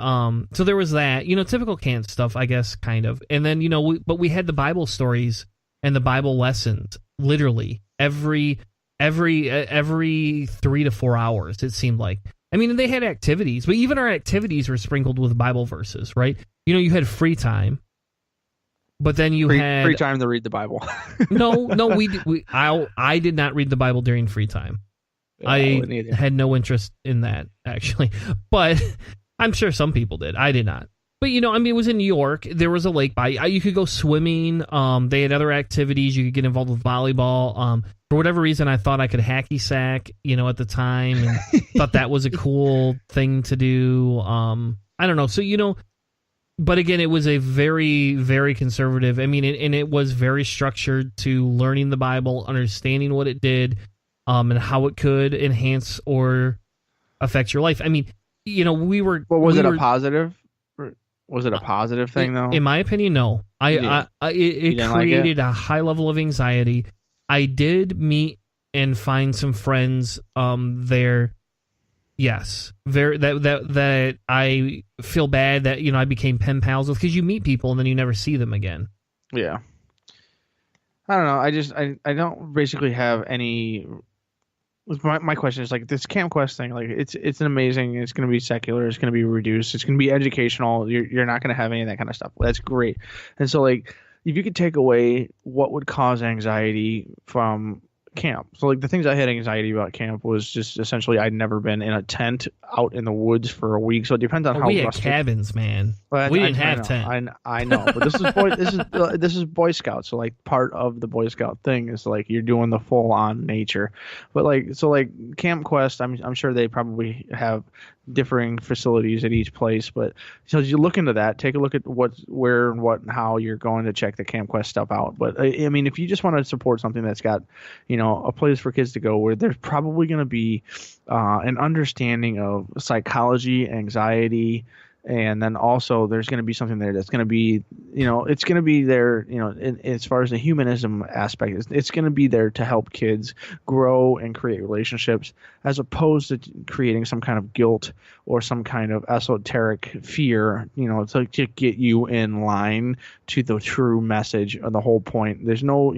so there was that, typical camp stuff, I guess, kind of. And then, but we had the Bible stories and the Bible lessons, literally every 3 to 4 hours, it seemed like. I mean, they had activities, but even our activities were sprinkled with Bible verses, right? You had free time. But then you had free time to read the Bible. No, I did not read the Bible during free time. Yeah, I had no interest in that, actually. But I'm sure some people did. I did not. But, you know, I mean, it was in New York. There was a lake by. You could go swimming. They had other activities. You could get involved with volleyball. For whatever reason, I thought I could hacky sack, you know, at the time. And thought that was a cool thing to do. I don't know. So, you know, but again, it was a very, very conservative. I mean, and it was very structured to learning the Bible, understanding what it did, and how it could enhance or affect your life. I mean, you know, we were. Well, was it a positive? Was it a positive thing, though? In my opinion, no. It created a high level of anxiety. I did meet and find some friends there. Yes, that I feel bad that, you know, I became pen pals with, because you meet people and then you never see them again. Yeah. I don't know. I don't basically have any. My question is, like, this Camp Quest thing, like, it's an amazing. It's going to be secular. It's going to be reduced. It's going to be educational. You're not going to have any of that kind of stuff. That's great. And so, like, if you could take away what would cause anxiety from camp. So, like, the things I had anxiety about camp was just essentially I'd never been in a tent out in the woods for a week. So it depends on how we had cabins, man. Well, we didn't have tent. I know, but this is Boy Scouts. So, like, part of the Boy Scout thing is, like, you're doing the full on nature. But, like, so, like, Camp Quest, I'm sure they probably have differing facilities at each place, but so as you look into that, take a look at where and what and how you're going to check the Camp Quest stuff out. But I mean, if you just want to support something that's got, you know, a place for kids to go where there's probably going to be an understanding of psychology, anxiety, and then also there's going to be something there that's going to be, you know, it's going to be there, you know, as far as the humanism aspect, it's going to be there to help kids grow and create relationships, as opposed to creating some kind of guilt or some kind of esoteric fear, you know, to get you in line to the true message of the whole point. There's no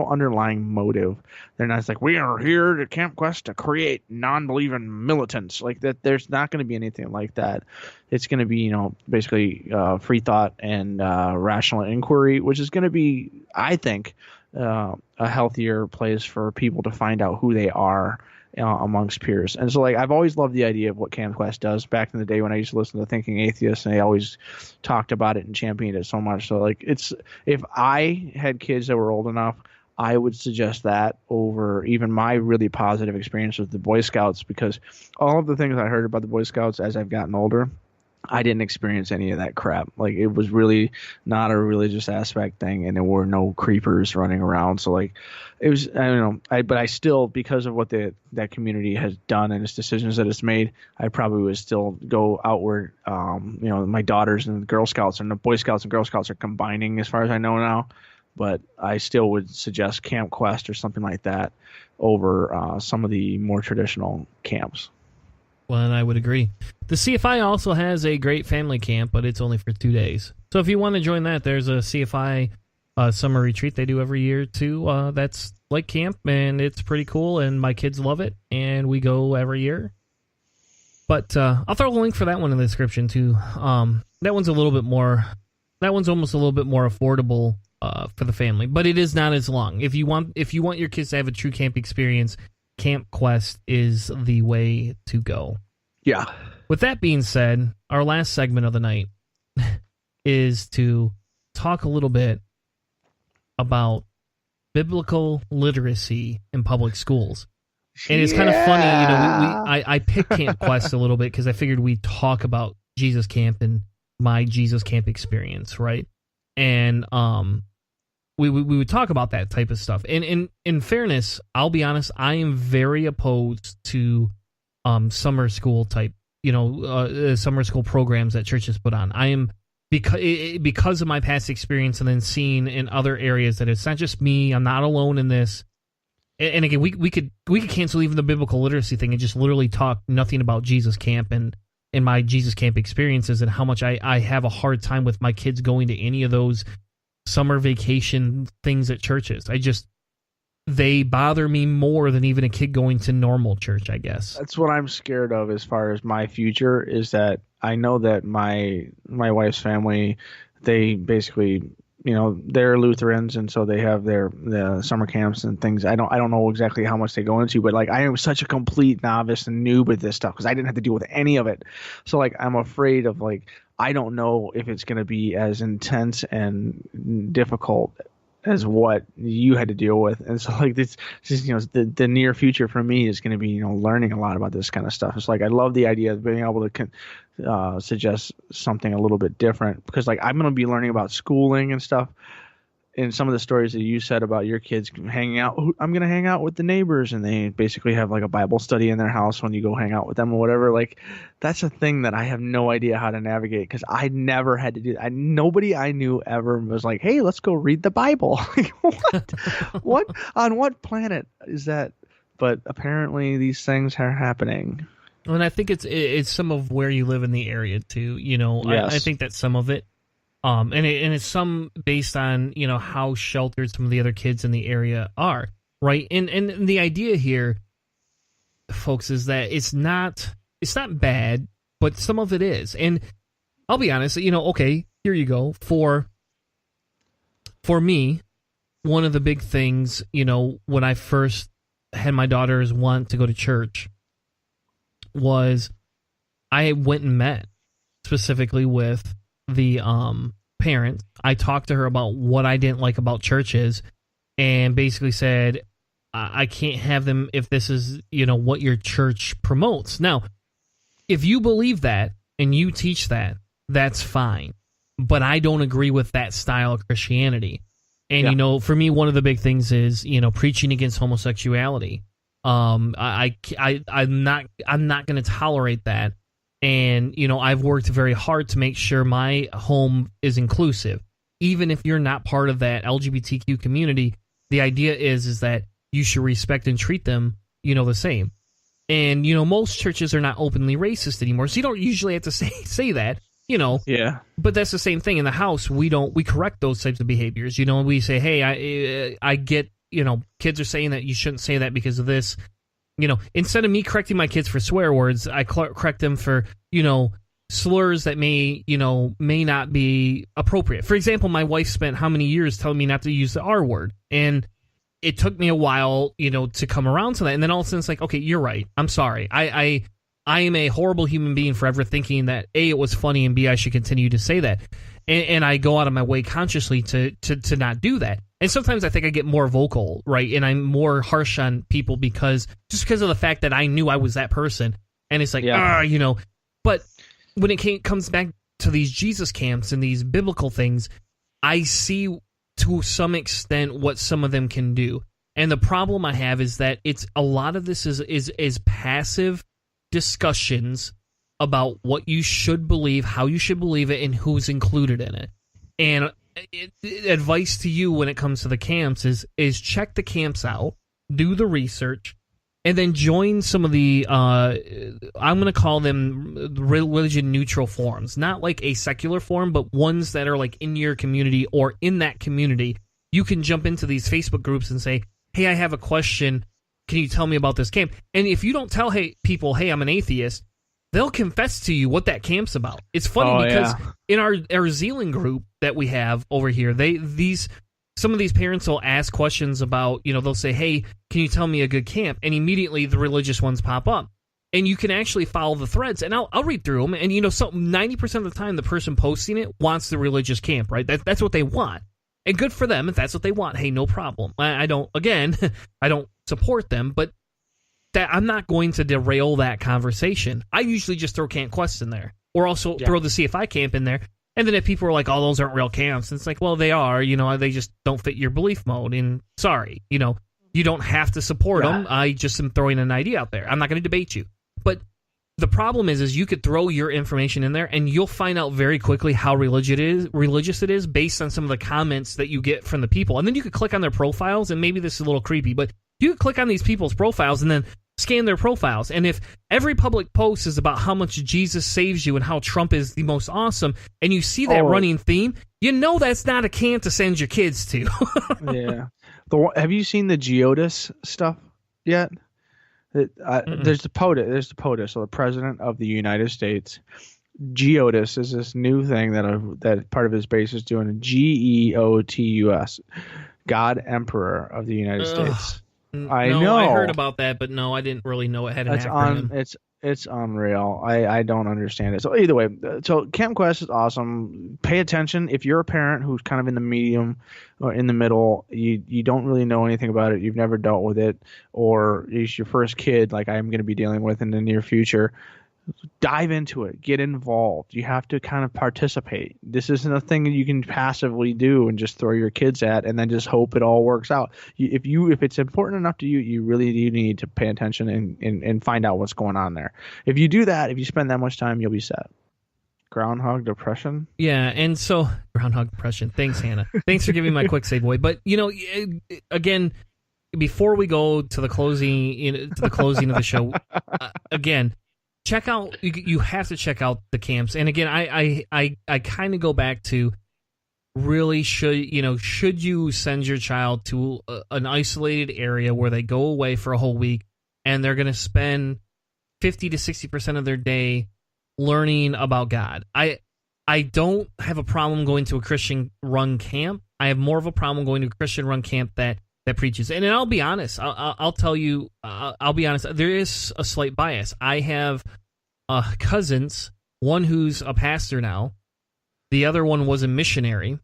underlying motive. They're not like, we are here to Camp Quest to create non-believing militants. Like that, there's not going to be anything like that. It's going to be, you know, basically free thought and rational inquiry, which is going to be, I think, a healthier place for people to find out who they are amongst peers. And so, like, I've always loved the idea of what Camp Quest does. Back in the day when I used to listen to Thinking Atheists, and they always talked about it and championed it so much. So, like, if I had kids that were old enough, I would suggest that over even my really positive experience with the Boy Scouts, because all of the things I heard about the Boy Scouts as I've gotten older, I didn't experience any of that crap. Like, it was really not a religious aspect thing, and there were no creepers running around. So, like, it was, I don't know, but I still, because of what that community has done and its decisions that it's made, I probably would still go outward. You know, my daughters and the Girl Scouts and the Boy Scouts and Girl Scouts are combining, as far as I know now. But I still would suggest Camp Quest or something like that over some of the more traditional camps. Well, and I would agree. The CFI also has a great family camp, but it's only for 2 days. So if you want to join that, there's a CFI summer retreat they do every year too. That's like camp, and it's pretty cool, and my kids love it, and we go every year. But I'll throw a link for that one in the description too. That one's a little bit more. That one's almost a little bit more affordable for the family, but it is not as long. If you want your kids to have a true camp experience, Camp Quest is the way to go. Yeah. With that being said, our last segment of the night is to talk a little bit about biblical literacy in public schools. And it's kind of funny, you know, I picked Camp Quest a little bit because I figured we'd talk about Jesus Camp and my Jesus Camp experience, right? And we would talk about that type of stuff. And in fairness, I'll be honest, I am very opposed to summer school type, you know, summer school programs that churches put on. I am, because of my past experience and then seeing in other areas that it's not just me, I'm not alone in this. And again, we could cancel even the biblical literacy thing and just literally talk nothing about Jesus Camp and my Jesus Camp experiences and how much I have a hard time with my kids going to any of those summer vacation things at churches. They bother me more than even a kid going to normal church, I guess. That's what I'm scared of as far as my future, is that I know that my wife's family, they basically they're Lutherans, and so they have the summer camps and things. I don't know exactly how much they go into, but like I am such a complete novice and noob with this stuff because I didn't have to deal with any of it. So like I'm afraid of like I don't know if it's going to be as intense and difficult as what you had to deal with. And so like this the near future for me is going to be learning a lot about this kind of stuff. It's like I love the idea of being able to suggest something a little bit different, because like I'm going to be learning about schooling and stuff. And some of the stories that you said about your kids hanging out, I'm going to hang out with the neighbors, and they basically have like a Bible study in their house when you go hang out with them or whatever. Like that's a thing that I have no idea how to navigate, because I never had to do that. Nobody I knew ever was like, hey, let's go read the Bible. Like, what on what planet is that? But apparently these things are happening. And I think it's some of where you live in the area too. Yes. I think that some of it. And it's some based on, how sheltered some of the other kids in the area are, right? And the idea here, folks, is that it's not bad, but some of it is. And I'll be honest, okay, here you go. For me, one of the big things, when I first had my daughters want to go to church was I went and met specifically with the parent. I talked to her about what I didn't like about churches, and basically said I can't have them if this is what your church promotes. Now, if you believe that and you teach that, that's fine, but I don't agree with that style of Christianity. And for me, one of the big things is preaching against homosexuality. I'm not going to tolerate that. And, I've worked very hard to make sure my home is inclusive. Even if you're not part of that LGBTQ community, the idea is that you should respect and treat them, the same. And, most churches are not openly racist anymore, so you don't usually have to say that, Yeah. But that's the same thing. In the house, we correct those types of behaviors. We say, hey, I get, kids are saying that you shouldn't say that because of this. Instead of me correcting my kids for swear words, I correct them for, slurs that may not be appropriate. For example, my wife spent how many years telling me not to use the R word, and it took me a while, to come around to that. And then all of a sudden it's like, okay, you're right. I'm sorry. I am a horrible human being for ever thinking that A, it was funny, and B, I should continue to say that. And I go out of my way consciously to not do that. And sometimes I think I get more vocal, right? And I'm more harsh on people because of the fact that I knew I was that person. And it's like, But when it comes back to these Jesus camps and these biblical things, I see to some extent what some of them can do. And the problem I have is that it's a lot of this is passive discussions about what you should believe, how you should believe it, and who's included in it. And advice to you when it comes to the camps is check the camps out, do the research, and then join some of the I'm going to call them religion neutral forums. Not like a secular forum, but ones that are like in your community or in that community. You can jump into these Facebook groups and say, hey, I have a question. Can you tell me about this camp? And if you don't tell people, hey, I'm an atheist, they'll confess to you what that camp's about. It's funny because in our Zealand group that we have over here, some of these parents will ask questions about, they'll say, hey, can you tell me a good camp? And immediately the religious ones pop up. And you can actually follow the threads, and I'll read through them. And, 90% of the time the person posting it wants the religious camp, right? That's what they want. And good for them if that's what they want. Hey, no problem. I don't support them, but that I'm not going to derail that conversation. I usually just throw Camp Quest in there, or also throw the CFI camp in there. And then if people are like, oh, those aren't real camps, it's like, well, they are, they just don't fit your belief mode. And sorry, you don't have to support them. I just am throwing an idea out there. I'm not going to debate you. But the problem is you could throw your information in there and you'll find out very quickly how religious it is based on some of the comments that you get from the people. And then you could click on their profiles, and maybe this is a little creepy, but you could click on these people's profiles and then scan their profiles. And if every public post is about how much Jesus saves you and how Trump is the most awesome, and you see that running theme, that's not a camp to send your kids to. Yeah. Have you seen the Geodis stuff yet? There's the POTUS, so the President of the United States, Geotus is this new thing that part of his base is doing. Geotus, God Emperor of the United States. I know. I heard about that, but no, I didn't really know it had an acronym. It's unreal. I don't understand it. So either way, so Camp Quest is awesome. Pay attention if you're a parent who's kind of in the medium or in the middle. You don't really know anything about it. You've never dealt with it, or it's your first kid, like I'm going to be dealing with in the near future. Dive into it. Get involved. You have to kind of participate. This isn't a thing that you can passively do and just throw your kids at and then just hope it all works out. If it's important enough to you, you really do need to pay attention and find out what's going on there. If you do that, if you spend that much time, you'll be set. Groundhog depression. Yeah, and so groundhog depression. Thanks, Hannah. Thanks for giving my quick segue. But again, before we go to the closing of the show, again. Check out. You have to check out the camps, and again, I kind of go back to really should you send your child to an isolated area where they go away for a whole week and they're going to spend 50 to 60% of their day learning about God. I don't have a problem going to a Christian run camp. I have more of a problem going to a Christian run camp that preaches. And I'll be honest. I'll tell you. I'll be honest. There is a slight bias. I have cousins. One who's a pastor now. The other one was a missionary.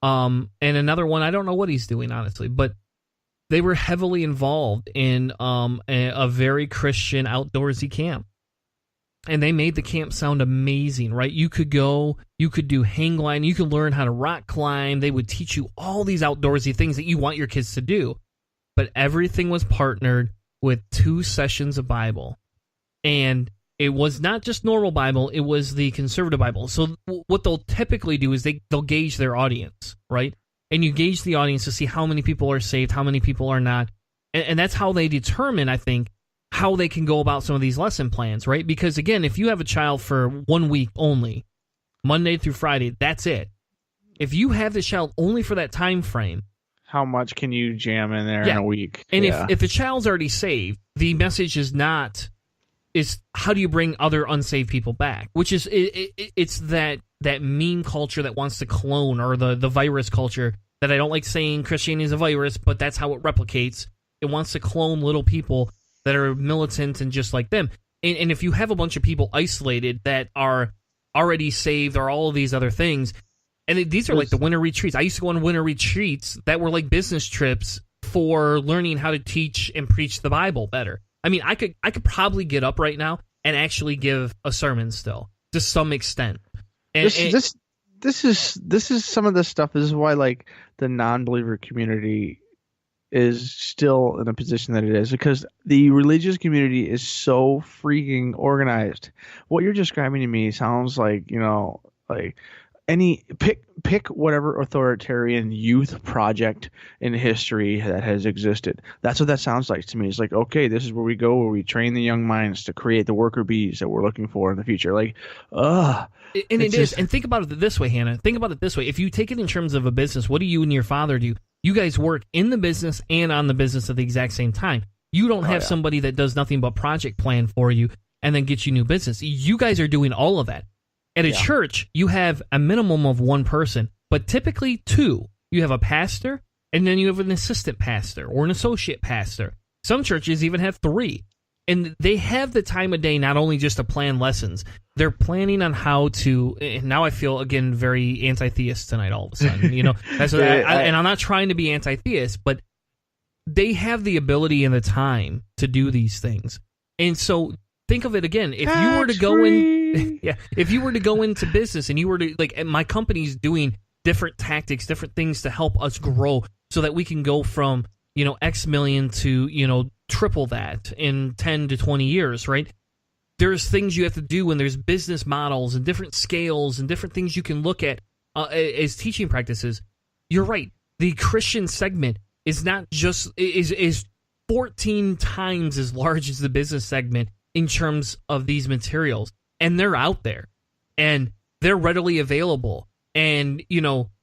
And another one, I don't know what he's doing honestly, but they were heavily involved in a very Christian outdoorsy camp. And they made the camp sound amazing, right? You could go, you could do hang gliding, you could learn how to rock climb. They would teach you all these outdoorsy things that you want your kids to do. But everything was partnered with 2 sessions of Bible. And it was not just normal Bible, it was the conservative Bible. So what they'll typically do is they'll gauge their audience, right? And you gauge the audience to see how many people are saved, how many people are not. And that's how they determine, I think, how they can go about some of these lesson plans, right? Because again, if you have a child for 1 week only, Monday through Friday, that's it. If you have the child only for that time frame, how much can you jam in there in a week? And if the child's already saved, the message is how do you bring other unsaved people back? Which is it's that meme culture that wants to clone, or the virus culture that I don't like saying Christianity is a virus, but that's how it replicates. It wants to clone little people that are militant and just like them. And if you have a bunch of people isolated that are already saved or all of these other things, and these are like the winter retreats. I used to go on winter retreats that were like business trips for learning how to teach and preach the Bible better. I mean, I could probably get up right now and actually give a sermon still, to some extent. And this is some of this stuff. This is why like the non-believer community is still in a position that it is, because the religious community is so freaking organized. What you're describing to me sounds like, like any pick whatever authoritarian youth project in history that has existed. That's what that sounds like to me. It's like, okay, this is where we go, where we train the young minds to create the worker bees that we're looking for in the future. Like, and it is. And think about it this way, Hannah. Think about it this way. If you take it in terms of a business, what do you and your father do? You guys work in the business and on the business at the exact same time. You don't have somebody that does nothing but project plan for you and then get you new business. You guys are doing all of that. At a church, you have a minimum of 1 person, but typically 2. You have a pastor, and then you have an assistant pastor or an associate pastor. Some churches even have 3. And they have the time of day not only just to plan lessons, they're planning on how to. And now I feel again very anti-theist tonight. All of a sudden, that's what and I'm not trying to be anti-theist, but they have the ability and the time to do these things. And so think of it again: if you were to go in, if you were to go into business and you were to and my company's doing different tactics, different things to help us grow, so that we can go from X million to triple that in 10 to 20 years, right? There's things you have to do, and there's business models and different scales and different things you can look at as teaching practices. You're right. The Christian segment is not just is 14 times as large as the business segment in terms of these materials, and they're out there, and they're readily available, and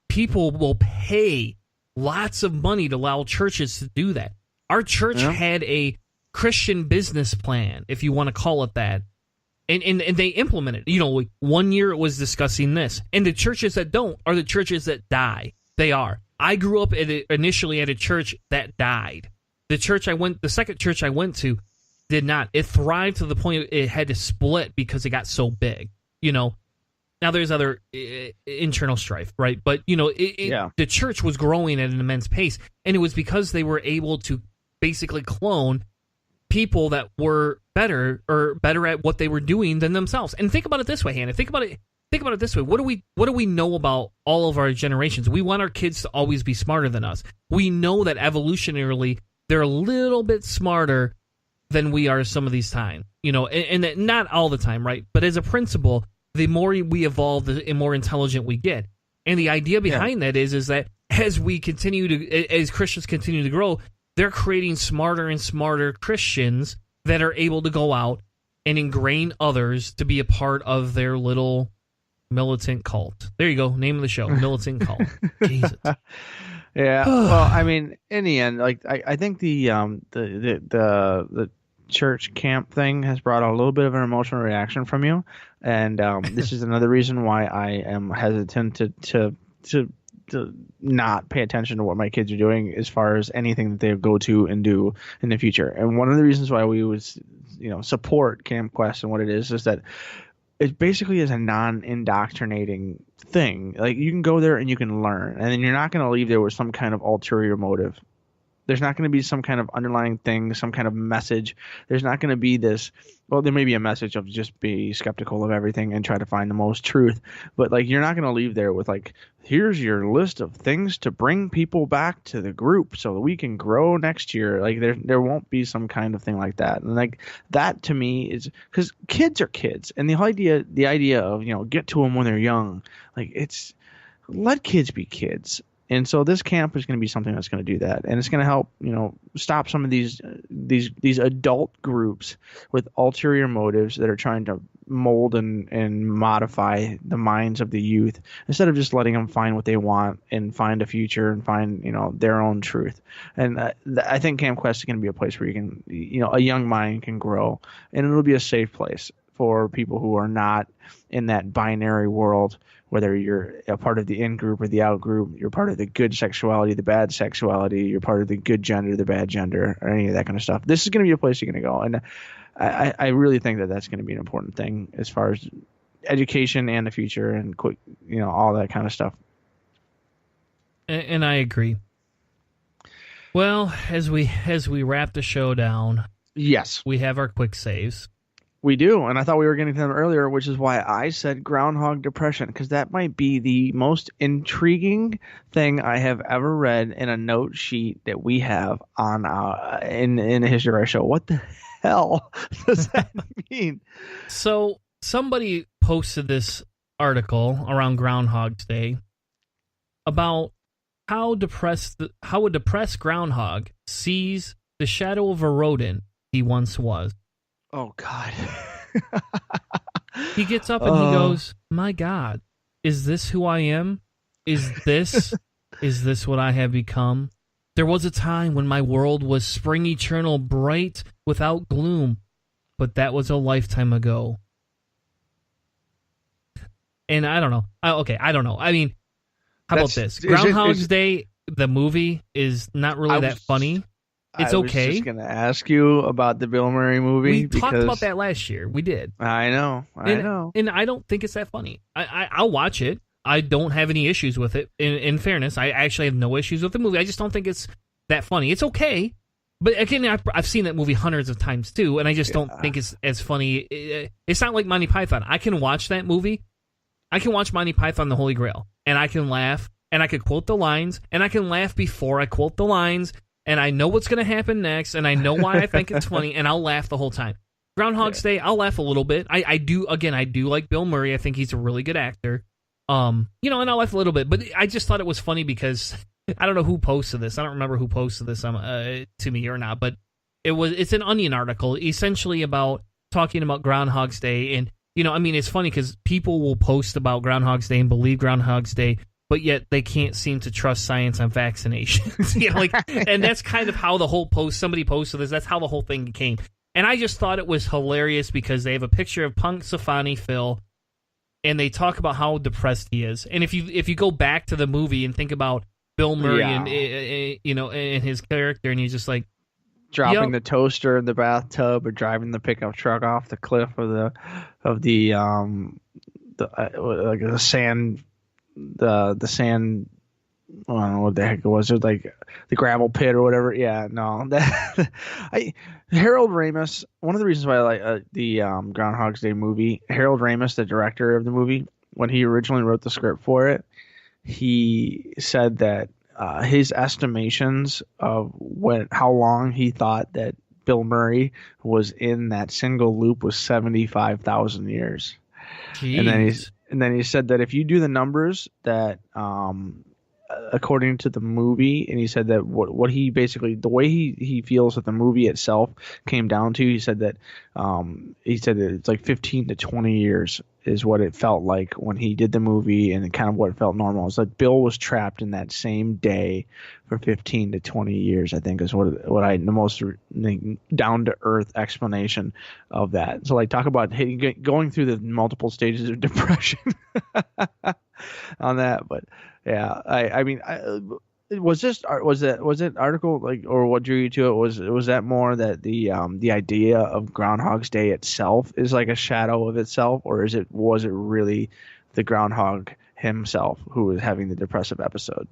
people will pay lots of money to allow churches to do that. Our church had a Christian business plan, if you want to call it that, And they implement it. Like 1 year it was discussing this. And the churches that don't are the churches that die. They are. I grew up initially at a church that died. The second church I went to did not. It thrived to the point it had to split because it got so big. Now there's other internal strife, right? But the church was growing at an immense pace, and it was because they were able to basically clone people that were better at what they were doing than themselves. And think about it this way, Hannah. Think about it this way. What do we know about all of our generations? We want our kids to always be smarter than us. We know that evolutionarily they're a little bit smarter than we are some of these times. And that not all the time, right? But as a principle, the more we evolve, the more intelligent we get. And the idea behind that is that as Christians continue to grow, they're creating smarter and smarter Christians that are able to go out and ingrain others to be a part of their little militant cult. There you go, name of the show, militant cult. Jesus. Yeah. Well, I mean, in the end, like I think the church camp thing has brought a little bit of an emotional reaction from you, and this is another reason why I am hesitant to not pay attention to what my kids are doing as far as anything that they go to and do in the future. And one of the reasons why we would support Camp Quest and what it is that it basically is a non-indoctrinating thing. Like, you can go there and you can learn, and then you're not going to leave there with some kind of ulterior motive. There's not going to be some kind of underlying thing, some kind of message. There's not going to be this. Well, there may be a message of just be skeptical of everything and try to find the most truth. But like, you're not going to leave there with like, here's your list of things to bring people back to the group so that we can grow next year. Like, there won't be some kind of thing like that. And like, that to me is because kids are kids, and the idea of get to them when they're young. Like, it's let kids be kids. And so this camp is going to be something that's going to do that, and it's going to help stop some of these adult groups with ulterior motives that are trying to mold and modify the minds of the youth instead of just letting them find what they want and find a future and find their own truth. And I think Camp Quest is going to be a place where you can a young mind can grow, and it'll be a safe place for people who are not in that binary world. Whether you're a part of the in-group or the out-group, you're part of the good sexuality, the bad sexuality, you're part of the good gender, the bad gender, or any of that kind of stuff. This is going to be a place you're going to go. And I really think that that's going to be an important thing as far as education and the future and all that kind of stuff. And I agree. Well, as we wrap the show down, yes, we have our quick saves. We do, and I thought we were getting to them earlier, which is why I said groundhog depression, because that might be the most intriguing thing I have ever read in a note sheet that we have on in the history of our show. What the hell does that mean? So somebody posted this article around Groundhog's Day about how a depressed groundhog sees the shadow of a rodent he once was. Oh, God. He gets up and he goes, my God, is this who I am? Is this what I have become? There was a time when my world was spring eternal, bright, without gloom, but that was a lifetime ago. And I don't know. I don't know. I mean, how about this? Groundhog's Day, the movie, is not really that funny. It's okay. I was just going to ask you about the Bill Murray movie. We talked about that last year. We did. I know. And I don't think it's that funny. I'll watch it. I don't have any issues with it. In fairness, I actually have no issues with the movie. I just don't think it's that funny. It's okay. But again, I've seen that movie hundreds of times too, and I just don't think it's as funny. It's not like Monty Python. I can watch that movie. I can watch Monty Python, The Holy Grail, and I can laugh, and I can quote the lines, and I can laugh before I quote the lines, and I know what's going to happen next, and I know why I think it's funny, and I'll laugh the whole time. Groundhog's Day, I'll laugh a little bit. I do like Bill Murray. I think he's a really good actor. And I'll laugh a little bit, but I just thought it was funny because I don't know who posted this. I don't remember who posted this to me or not, but it's an Onion article essentially talking about Groundhog's Day. And, it's funny because people will post about Groundhog's Day and believe Groundhog's Day, but yet they can't seem to trust science on vaccinations. And that's kind of how the whole post, somebody posted this, that's how the whole thing came. And I just thought it was hilarious because they have a picture of Punk Safani Phil, and they talk about how depressed he is. And if you go back to the movie and think about Bill Murray and and his character, and you're just like dropping the toaster in the bathtub or driving the pickup truck off the cliff of the sand. The sand, I don't know what the heck it was. It was like the gravel pit or whatever. Yeah, no. Harold Ramis, one of the reasons why I like the Groundhog's Day movie, Harold Ramis, the director of the movie, when he originally wrote the script for it, he said that his estimations of how long he thought that Bill Murray was in that single loop was 75,000 years. Jeez. And then he said that if you do the numbers that according to the movie, and he said that what he basically, the way he feels that the movie itself came down to, he said that it's like 15 to 20 years is what it felt like when he did the movie, and kind of what it felt normal. It's like Bill was trapped in that same day for 15 to 20 years, I think is the most down to earth explanation of that. So like talk about going through the multiple stages of depression on that. But yeah, I mean, was it article like, or what drew you to it? Was that more that the idea of Groundhog's Day itself is like a shadow of itself, or was it really the groundhog himself who was having the depressive episode?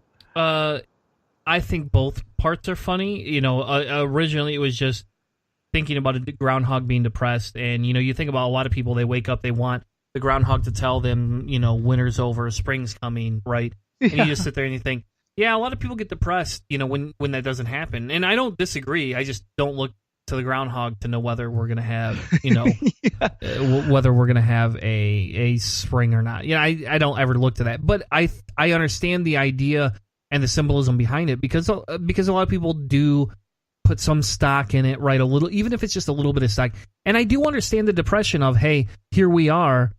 I think both parts are funny. You know, originally it was just thinking about a groundhog being depressed, and you think about a lot of people. They wake up, they want the groundhog to tell them, winter's over, spring's coming, right? And you just sit there and you think, yeah, a lot of people get depressed, when that doesn't happen. And I don't disagree. I just don't look to the groundhog to know whether we're going to have, whether we're going to have a spring or not. I don't ever look to that. But I understand the idea and the symbolism behind it because a lot of people do put some stock in it, right? A little, even if it's just a little bit of stock. And I do understand the depression of, hey, here we are.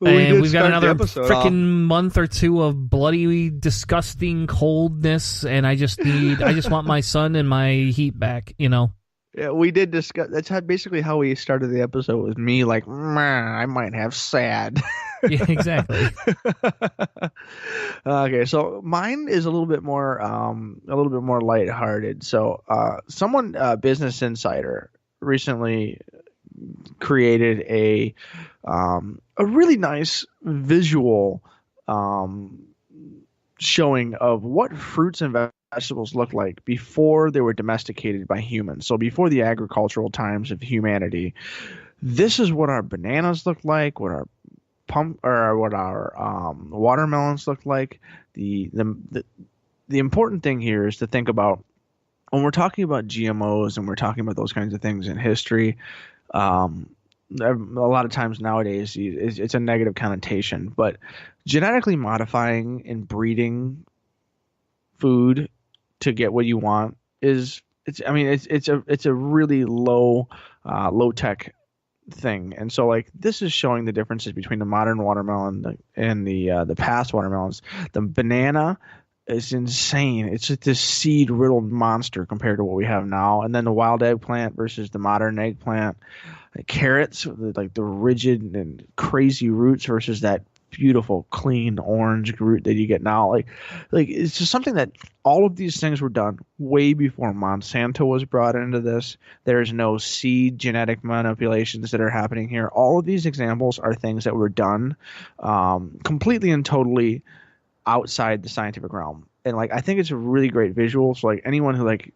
And we've got another freaking month or two of bloody, disgusting coldness, and I just want my sun and my heat back, Yeah, we did discuss. That's basically how we started the episode. Was me like, I might have sad. Yeah, exactly. Okay, so mine is a little bit more lighthearted. So, someone, Business Insider, recently created a really nice visual showing of what fruits and vegetables looked like before they were domesticated by humans. So before the agricultural times of humanity, this is what our bananas looked like, what our watermelons looked like. The important thing here is to think about when we're talking about GMOs and we're talking about those kinds of things in history. A lot of times nowadays it's a negative connotation, but genetically modifying and breeding food to get what you want it's a really low tech thing. And so like this is showing the differences between the modern watermelon and the past watermelons. The banana is insane. It's just this seed riddled monster compared to what we have now. And then the wild eggplant versus the modern eggplant. Carrots, like the rigid and crazy roots versus that beautiful clean orange root that you get now. Like it's just something that all of these things were done way before Monsanto was brought into this. There's no seed genetic manipulations that are happening here. All of these examples are things that were done completely and totally outside the scientific realm. And like I think it's a really great visual. So like anyone who like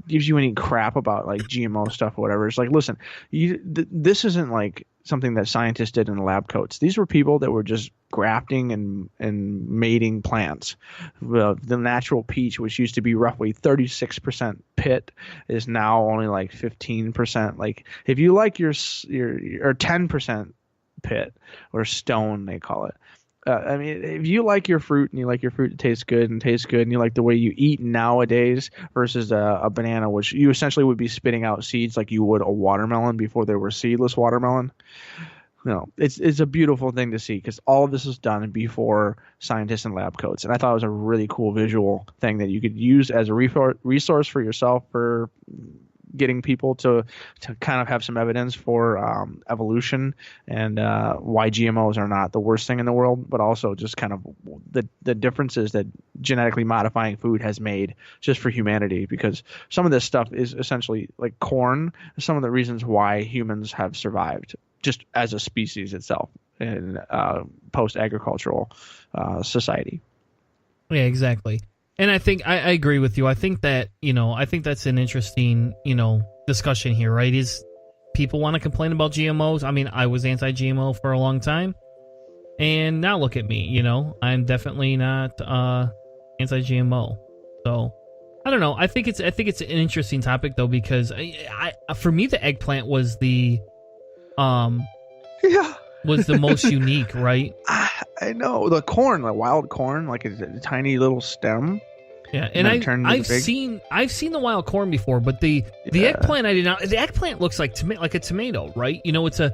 gives you any crap about like GMO stuff or whatever, it's like, listen, this isn't like something that scientists did in lab coats. These were people that were just grafting and mating plants. The natural peach, which used to be roughly 36% pit, is now only like 15%. Like if you like your or 10% pit or stone, they call it. I mean, if you like your fruit and you like your fruit to taste good and you like the way you eat nowadays versus a banana, which you essentially would be spitting out seeds like you would a watermelon before there were seedless watermelon. It's a beautiful thing to see because all of this was done before scientists and lab coats. And I thought it was a really cool visual thing that you could use as a resource for yourself for getting people to kind of have some evidence for evolution and why GMOs are not the worst thing in the world, but also just kind of the differences that genetically modifying food has made just for humanity, because some of this stuff is essentially like corn, some of the reasons why humans have survived just as a species itself in post-agricultural society. Yeah, exactly. And I think I agree with you. I think that, I think that's an interesting, discussion here, right? Is people want to complain about GMOs? I mean, I was anti-GMO for a long time, and now look at me, I'm definitely not anti-GMO. So I don't know. I think it's an interesting topic though, because I for me the eggplant was the was the most unique, right? I know the corn, the wild corn, like a tiny little stem. Yeah, and I've seen the wild corn before, but the eggplant I did not. The eggplant looks like a tomato, right? It's a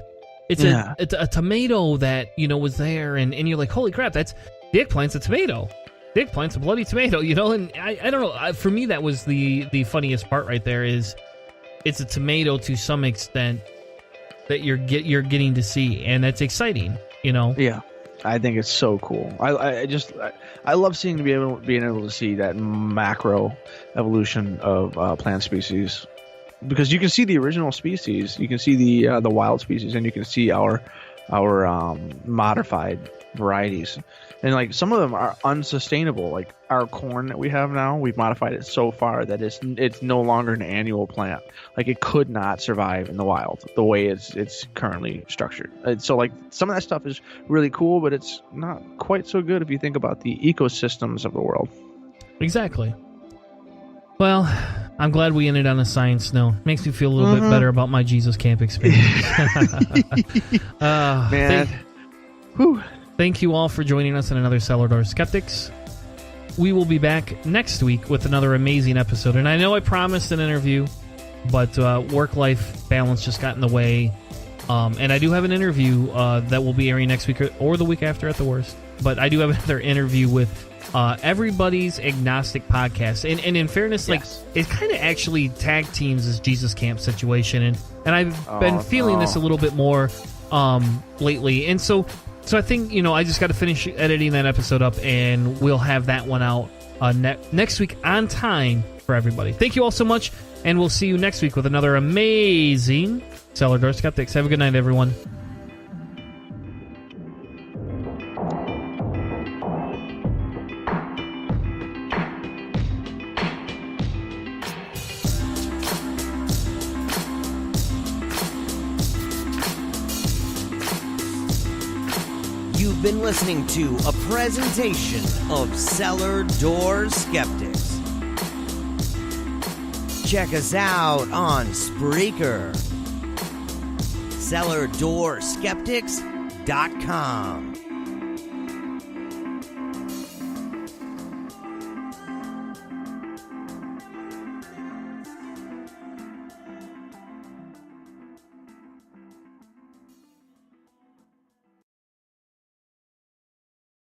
tomato that was there, and you're like, holy crap, the eggplant's a tomato. The eggplant's a bloody tomato, And I don't know. For me, that was the funniest part right there. Is it's a tomato to some extent that you're getting to see, and that's exciting, Yeah. I think it's so cool. I love being able to see that macro evolution of plant species, because you can see the original species, you can see the wild species, and you can see our modified varieties. And like some of them are unsustainable. Like our corn that we have now, we've modified it so far that it's no longer an annual plant. Like it could not survive in the wild the way it's currently structured. And so like some of that stuff is really cool, but it's not quite so good if you think about the ecosystems of the world. Exactly. Well, I'm glad we ended on a science note. Makes me feel a little bit better about my Jesus Camp experience. Man. Thank you all for joining us on another Cellar Door Skeptics. We will be back next week with another amazing episode. And I know I promised an interview, but work-life balance just got in the way. And I do have an interview that will be airing next week or the week after at the worst. But I do have another interview with Everybody's Agnostic Podcast. And in fairness, yes, it kind of actually tag teams this Jesus Camp situation. And I've been feeling this a little bit more lately. And so I think, I just got to finish editing that episode up, and we'll have that one out next week on time for everybody. Thank you all so much, and we'll see you next week with another amazing Cellar Door Skeptics. Have a good night, everyone. You've been listening to a presentation of Cellar Door Skeptics. Check us out on Spreaker. CellarDoorSkeptics.com